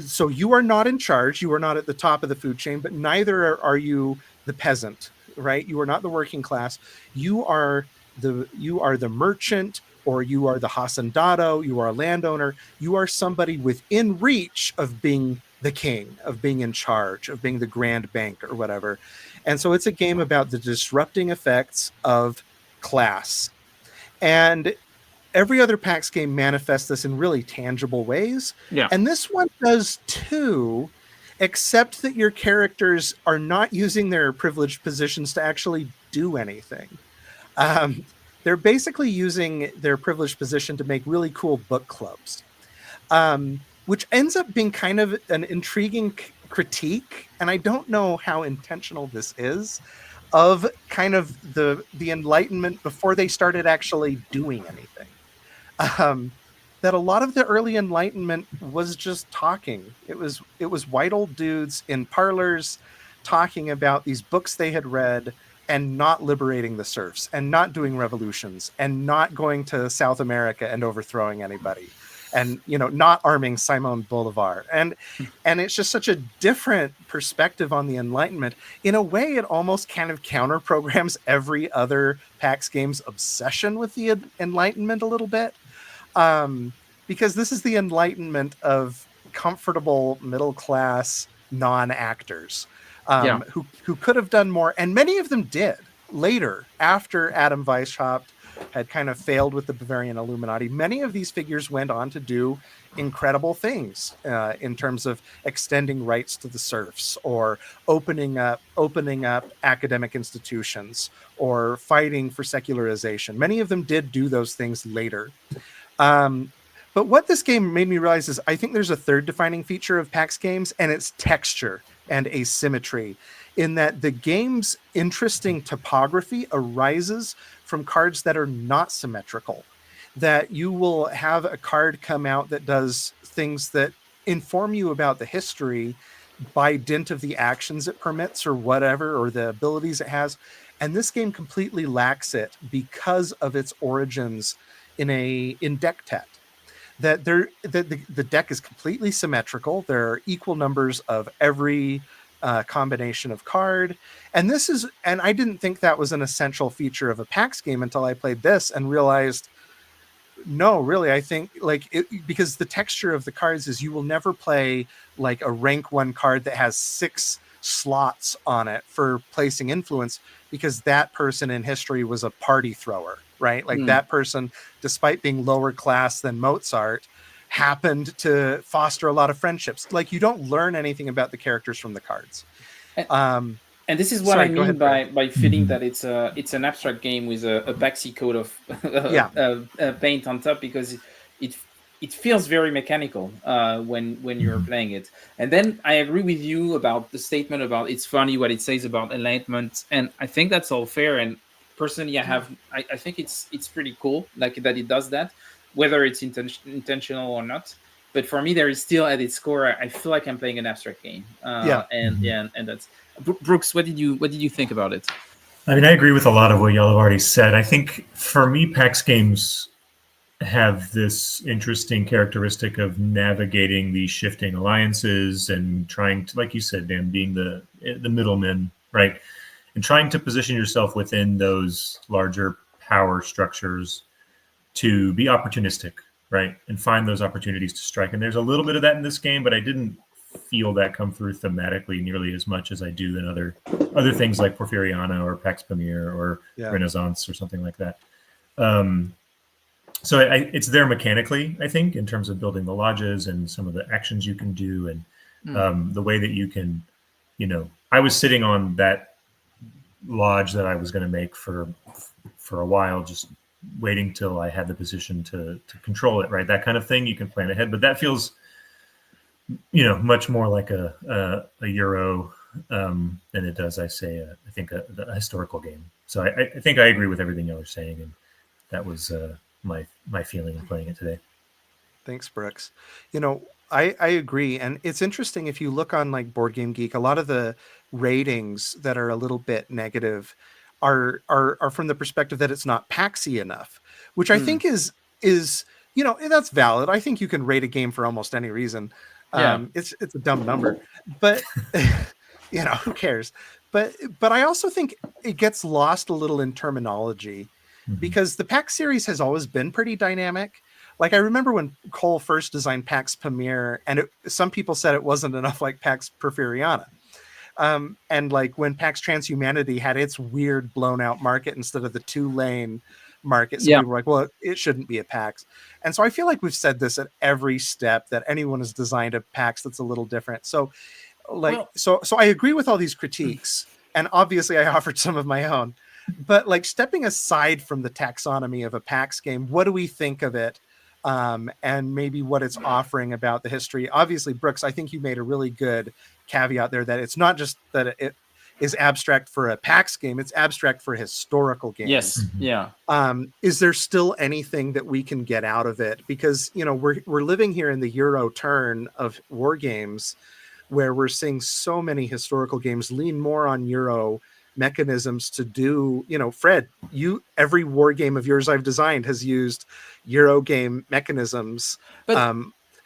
So you are not in charge. You are not at the top of the food chain, but neither are you the peasant, right? You are not the working class. You are the merchant, or you are the hacendado. You are a landowner. You are somebody within reach of being the king, of being in charge, of being the grand bank or whatever. And so it's a game about the disrupting effects of class. And every other PAX game manifests this in really tangible ways. Yeah. And this one does too, except that your characters are not using their privileged positions to actually do anything. They're basically using their privileged position to make really cool book clubs, which ends up being kind of an intriguing critique. And I don't know how intentional this is, of kind of the Enlightenment before they started actually doing anything. That a lot of the early Enlightenment was just talking. It was white old dudes in parlors talking about these books they had read, and not liberating the serfs, and not doing revolutions, and not going to South America and overthrowing anybody, and not arming Simon Bolivar. And it's just such a different perspective on the Enlightenment. In a way, it almost kind of counter programs every other PAX game's obsession with the Enlightenment a little bit. Because this is the Enlightenment of comfortable middle class non-actors, who could have done more, and many of them did later, after Adam Weishaupt had kind of failed with the Bavarian Illuminati. Many of these figures went on to do incredible things in terms of extending rights to the serfs, or opening up academic institutions, or fighting for secularization. Many of them did do those things later. But what this game made me realize is, I think there's a third defining feature of PAX games, and it's texture and asymmetry, in that the game's interesting topography arises from cards that are not symmetrical. That you will have a card come out that does things that inform you about the history by dint of the actions it permits, or whatever, or the abilities it has. And this game completely lacks it because of its origins in deck tet. That the deck is completely symmetrical. There are equal numbers of every combination of card, and I didn't think that was an essential feature of a PAX game until I played this and realized No, really, I think because the texture of the cards is you will never play like a rank 1 card that has 6 slots on it for placing influence, because that person in history was a party thrower, right? Like that person, despite being lower class than Mozart, happened to foster a lot of friendships. Like you don't learn anything about the characters from the cards. And this is what Sorry, I go mean ahead, Fred. by feeling that it's an abstract game with a baxy coat of Yeah. paint on top, because it it feels very mechanical when you're playing it. And then I agree with you about the statement about it's funny what it says about enlightenment, and I think that's all fair. And personally, I think it's pretty cool like that it does that, whether it's intentional or not. But for me, there is still at its core, I feel like I'm playing an abstract game. And that's Brooks. What did you think about it? I mean, I agree with a lot of what y'all have already said. I think for me, PAX games have this interesting characteristic of navigating these shifting alliances and trying to, like you said, Dan, being the middleman, right? And trying to position yourself within those larger power structures to be opportunistic, right? And find those opportunities to strike. And there's a little bit of that in this game, but I didn't feel that come through thematically nearly as much as I do in other things like Porfiriana or Pax Pamir or Renaissance or something like that. So it's there mechanically, I think, in terms of building the lodges and some of the actions you can do, and the way that you can, I was sitting on that lodge that I was going to make for a while, just waiting till I had the position to control it, right? That kind of thing you can plan ahead, but that feels, much more like a Euro than it does, I think a historical game. So I think I agree with everything y'all are saying, and that was my feeling in playing it today. Thanks, Brooks. I agree. And it's interesting, if you look on like Board Game Geek, a lot of the ratings that are a little bit negative are from the perspective that it's not Paxy enough, which I think is that's valid. I think you can rate a game for almost any reason. It's a dumb number, but who cares? But I also think it gets lost a little in terminology, because the Pax series has always been pretty dynamic. Like I remember when Cole first designed Pax Pamir, and some people said it wasn't enough like Pax Porfiriana. And like when Pax Transhumanity had its weird blown out market instead of the 2-lane market, some people were like, well, it shouldn't be a Pax. And so I feel like we've said this at every step, that anyone has designed a Pax that's a little different. So so I agree with all these critiques, and obviously I offered some of my own, but like stepping aside from the taxonomy of a Pax game, what do we think of it? And maybe what it's offering about the history. Obviously, Brooks, I think you made a really good caveat there, that it's not just that it is abstract for a PAX game, it's abstract for a historical game. Yes. Yeah. Is there still anything that we can get out of it? Because, we're living here in the Euro turn of war games, where we're seeing so many historical games lean more on Euro mechanisms to do, Fred, every war game of yours I've designed has used Euro game mechanisms, but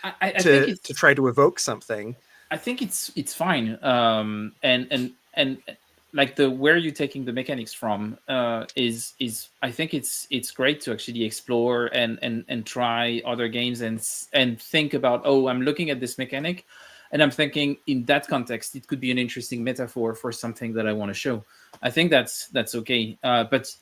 I think to try to evoke something. I think it's fine. And like where you're taking the mechanics from is I think it's great to actually explore and try other games and think about, oh, I'm looking at this mechanic, and I'm thinking in that context, it could be an interesting metaphor for something that I want to show. I think that's okay. But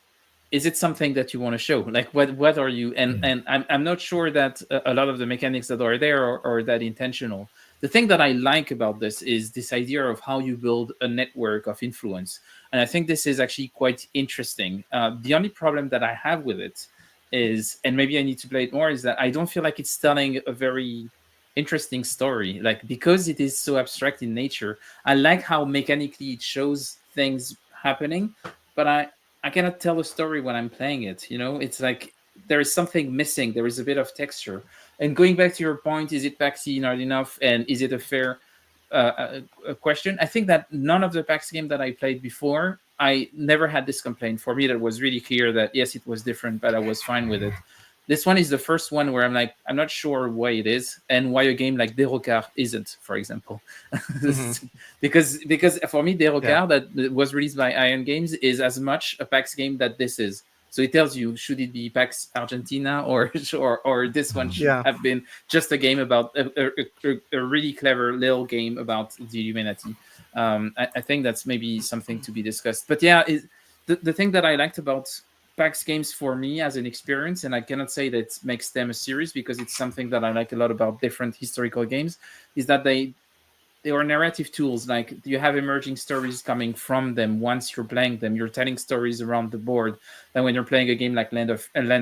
is it something that you want to show? Like what are you? And I'm not sure that a lot of the mechanics that are there are that intentional. The thing that I like about this is this idea of how you build a network of influence. And I think this is actually quite interesting. The only problem that I have with it is, and maybe I need to play it more, is that I don't feel like it's telling a very interesting story, like because it is so abstract in nature. I like how mechanically it shows things happening, but I cannot tell a story when I'm playing it. It's like there is something missing. There is a bit of texture. And going back to your point, is it Paxy not enough, and is it a fair question? I think that none of the Pax game that I played before, I never had this complaint. For me, that was really clear that yes, it was different, but I was fine with it. This one is the first one where I'm like, I'm not sure why it is, and why a game like Derocard isn't, for example. because for me, Derocard, that was released by Iron Games, is as much a PAX game that this is. So it tells you should it be Pax Argentina or this one should Yeah. have been just a game about a really clever little game about the Illuminati. I think that's maybe something to be discussed. But yeah, the thing that I liked about PAX games for me as an experience, and I cannot say that makes them a series because it's something that I like a lot about different historical games, is that they are narrative tools. Like you have emerging stories coming from them once you're playing them. You're telling stories around the board. Then when you're playing a game like Land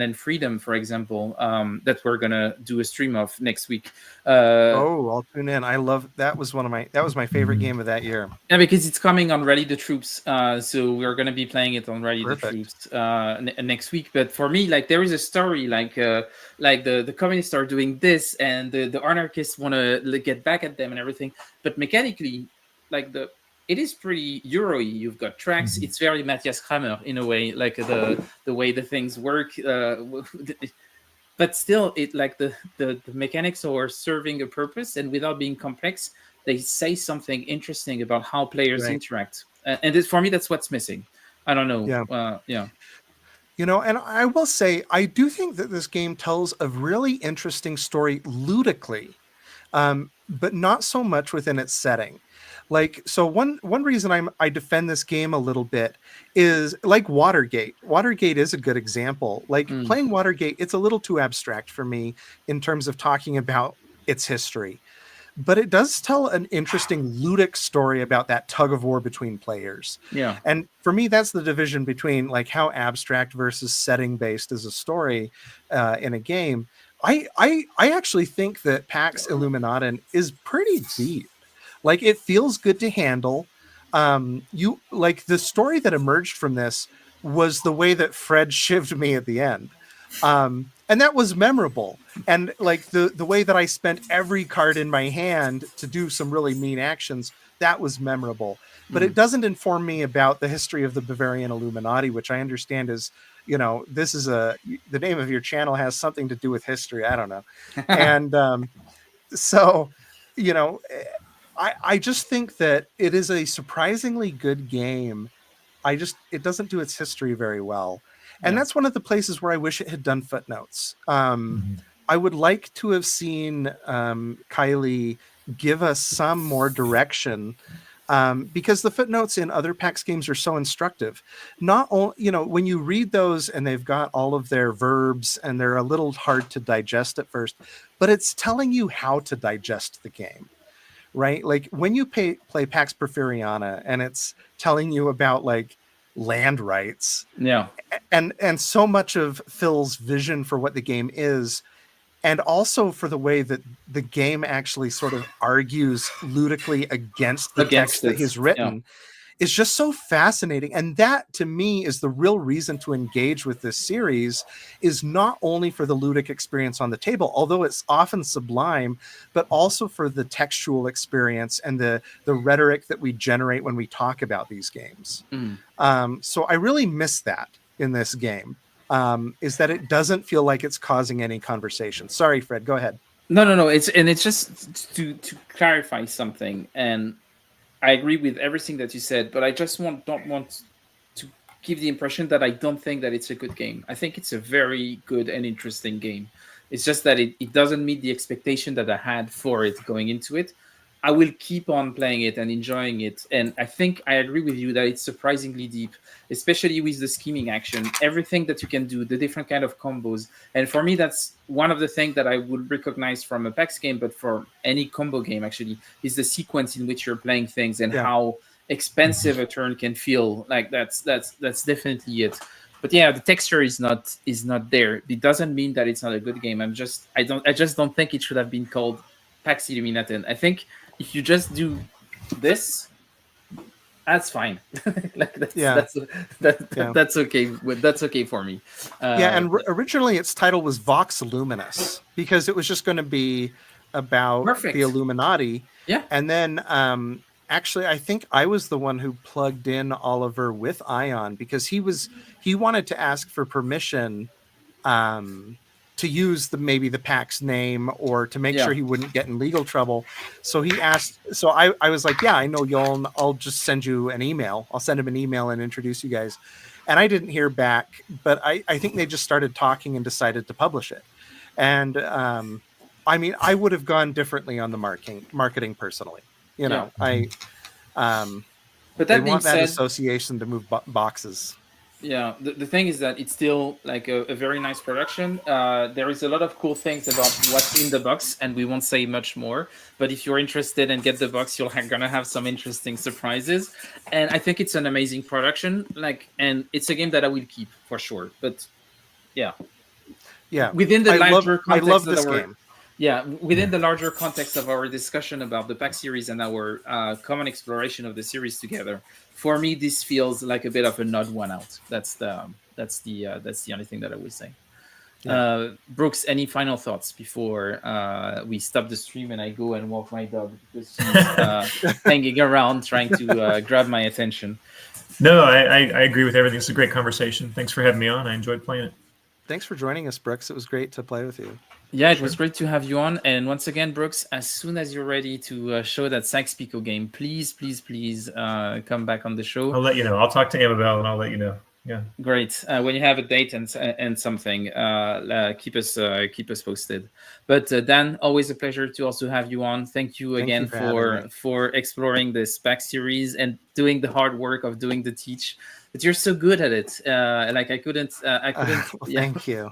and Freedom, for example, that we're gonna do a stream of next week. Oh, I'll tune in. I love that was my favorite game of that year. Yeah, because it's coming on Rally the Troops, so we're gonna be playing it on Rally the Perfect. Troops next week. But for me, like there is a story, like the communists are doing this, and the anarchists want to get back at them and everything. But mechanically, like it is pretty Euro-y. You've got tracks. It's very Matthias Kramer in a way, like the way the things work. But still, it like the mechanics are serving a purpose, and without being complex, they say something interesting about how players Right. interact. And for me, that's what's missing. I don't know. Yeah. Yeah. You know, and I will say, I do think that this game tells a really interesting story ludically, but not so much within its setting. Like, so one reason I defend this game a little bit is like Watergate. Watergate is a good example. Like playing Watergate, it's a little too abstract for me in terms of talking about its history. But it does tell an interesting ludic story about that tug of war between players. Yeah. And for me, that's the division between like how abstract versus setting based is a story in a game. I actually think that Pax Illuminaten is pretty deep. Like it feels good to handle. You like the story that emerged from this was the way that Fred shivved me at the end. And that was memorable. And like the way that I spent every card in my hand to do some really mean actions, that was memorable. But it doesn't inform me about the history of the Bavarian Illuminati, which I understand is, you know, this is the name of your channel has something to do with history. I don't know. And so, you know, I just think that it is a surprisingly good game. It doesn't do its history very well. And that's one of the places where I wish it had done footnotes. I would like to have seen Kiley give us some more direction because the footnotes in other PAX games are so instructive. Not only, you know, when you read those and they've got all of their verbs and they're a little hard to digest at first, but it's telling you how to digest the game. Right? Like when you play Pax Porfiriana and it's telling you about like land rights. Yeah. And so much of Phil's vision for what the game is, and also for the way that the game actually sort of argues ludically against the text that he's written, is just so fascinating. And that to me is the real reason to engage with this series, is not only for the ludic experience on the table, although it's often sublime, but also for the textual experience and the rhetoric that we generate when we talk about these games. So I really miss that in this game, is that it doesn't feel like it's causing any conversation. Sorry, Fred, go ahead. No. It's just to clarify something, and I agree with everything that you said, but I just don't want to give the impression that I don't think that it's a good game. I think it's a very good and interesting game. It's just that it doesn't meet the expectation that I had for it going into it. I will keep on playing it and enjoying it. And I think I agree with you that it's surprisingly deep, especially with the scheming action, everything that you can do, the different kind of combos. And for me, that's one of the things that I would recognize from a PAX game, but for any combo game actually, is the sequence in which you're playing things and how expensive a turn can feel. Like that's definitely it. But yeah, the texture is not there. It doesn't mean that it's not a good game. I just don't think it should have been called Pax Illuminaten. I think if you just do this, that's fine. Like that's okay. That's okay for me. And originally its title was Vox Luminis because it was just going to be about the Illuminati. Yeah. And then actually I think I was the one who plugged in Oliver with Ion because he wanted to ask for permission to use maybe the Pax name or to make sure he wouldn't get in legal trouble. So he asked, so I was like, yeah, I know Yuln. I'll just send you an email. I'll send him an email and introduce you guys. And I didn't hear back, but I think they just started talking and decided to publish it. And I mean, I would have gone differently on the marketing personally. You know, but they that being want that said, association to move boxes. Yeah, the thing is that it's still like a very nice production. There is a lot of cool things about what's in the box, and we won't say much more. But if you're interested and get the box, you're gonna have some interesting surprises. And I think it's an amazing production. And it's a game that I will keep for sure. But yeah, within the larger context I love this game. Yeah, within the larger context of our discussion about the Pax series and our common exploration of the series together, for me, this feels like a bit of an odd one out. That's the only thing that I would say. Yeah. Brooks, any final thoughts before we stop the stream and I go and walk my dog because she's hanging around trying to grab my attention? No, I agree with everything. It's a great conversation. Thanks for having me on. I enjoyed playing it. Thanks for joining us, Brooks. It was great to play with you. Yeah, it was great to have you on. And once again, Brooks, as soon as you're ready to show that Sykes-Picot game, please come back on the show. I'll let you know. I'll talk to Amabel and I'll let you know. Yeah. Great. When you have a date and something, keep us posted. But Dan, always a pleasure to also have you on. Thank you again for exploring this Pax series and doing the hard work of doing the teach. But you're so good at it. I couldn't. Thank you.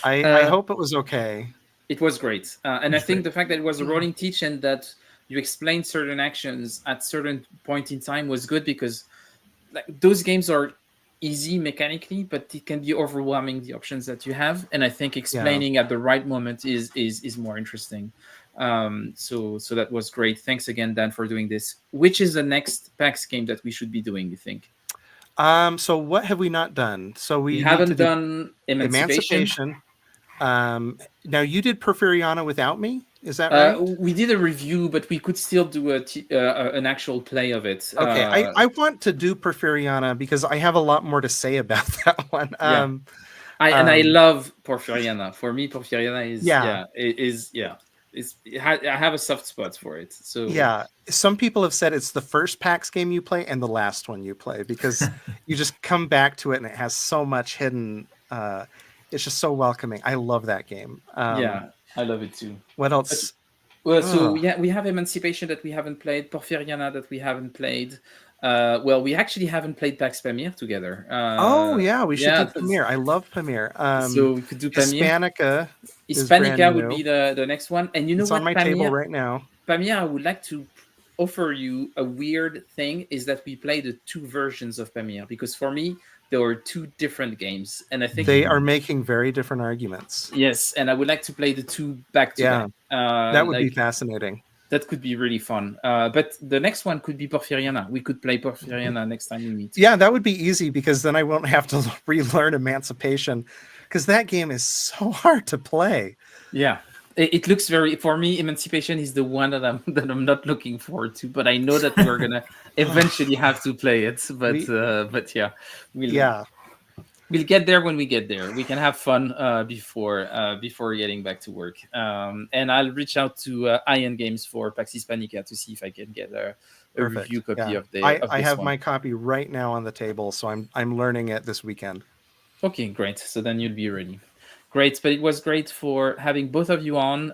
I hope it was okay. It was great, and I think the fact that it was a rolling teach and that you explained certain actions at certain point in time was good because those games are easy mechanically, but it can be overwhelming the options that you have. And I think explaining at the right moment is more interesting. So that was great. Thanks again, Dan, for doing this. Which is the next PAX game that we should be doing, you think? So what have we not done? So we haven't done Emancipation. Now you did Porphyriana without me. Is that right? We did a review, but we could still do an actual play of it. Okay, I want to do Porphyriana because I have a lot more to say about that one. I love Porphyriana. For me, Porphyriana I have a soft spot for it. So yeah, some people have said it's the first PAX game you play and the last one you play because you just come back to it and it has so much hidden. It's just so welcoming. I love that game. I love it too. What else? We have Emancipation that we haven't played, Porphyriana that we haven't played. We actually haven't played Pax Pamir together. We should do Pamir. I love Pamir. So we could do Pamir. Hispanica would be the next one. And you know it's what? On my table right now. Pamir, I would like to offer you a weird thing is that we play the two versions of Pamir because for me, there were two different games, and I think they are making very different arguments. Yes, and I would like to play the two back to back. That would be fascinating. That could be really fun. But the next one could be Porphyriana. We could play Porphyriana next time we meet. Yeah, that would be easy because then I won't have to relearn Emancipation because that game is so hard to play. Yeah. It looks for me, Emancipation is the one that I'm not looking forward to, but I know that we're gonna eventually have to play it. But yeah, we'll get there when we get there. We can have fun before getting back to work. And I'll reach out to Iron Games for Pax Hispanica to see if I can get a review copy of the. I have my copy right now on the table, so I'm learning it this weekend. Okay, great. So then you'll be ready. Great, but it was great for having both of you on.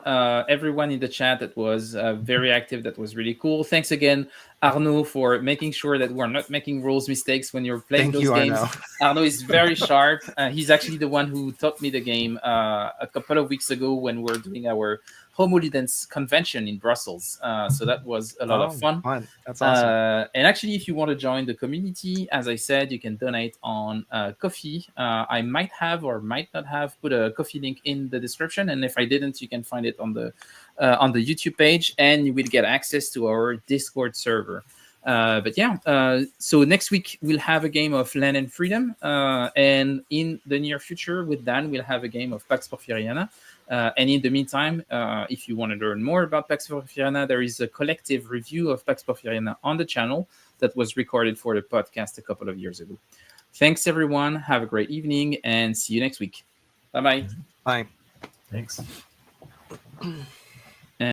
Everyone in the chat that was very active, that was really cool. Thanks again, Arnaud, for making sure that we're not making rules mistakes when you're playing those games. Arnaud is very sharp. He's actually the one who taught me the game a couple of weeks ago when we were doing our Homo Ludens convention in Brussels. So that was a lot of fun. That's awesome. And actually, if you want to join the community, as I said, you can donate on Ko-fi. I might have or might not have put a Ko-fi link in the description. And if I didn't, you can find it on the YouTube page, and you will get access to our Discord server. So next week we'll have a game of Land and Freedom, and in the near future with Dan we'll have a game of Pax Porphyriana. And in the meantime, if you want to learn more about Pax Porphyriana, there is a collective review of Pax Porphyriana on the channel that was recorded for the podcast a couple of years ago. Thanks everyone. Have a great evening and see you next week. Bye-bye. Bye. Thanks.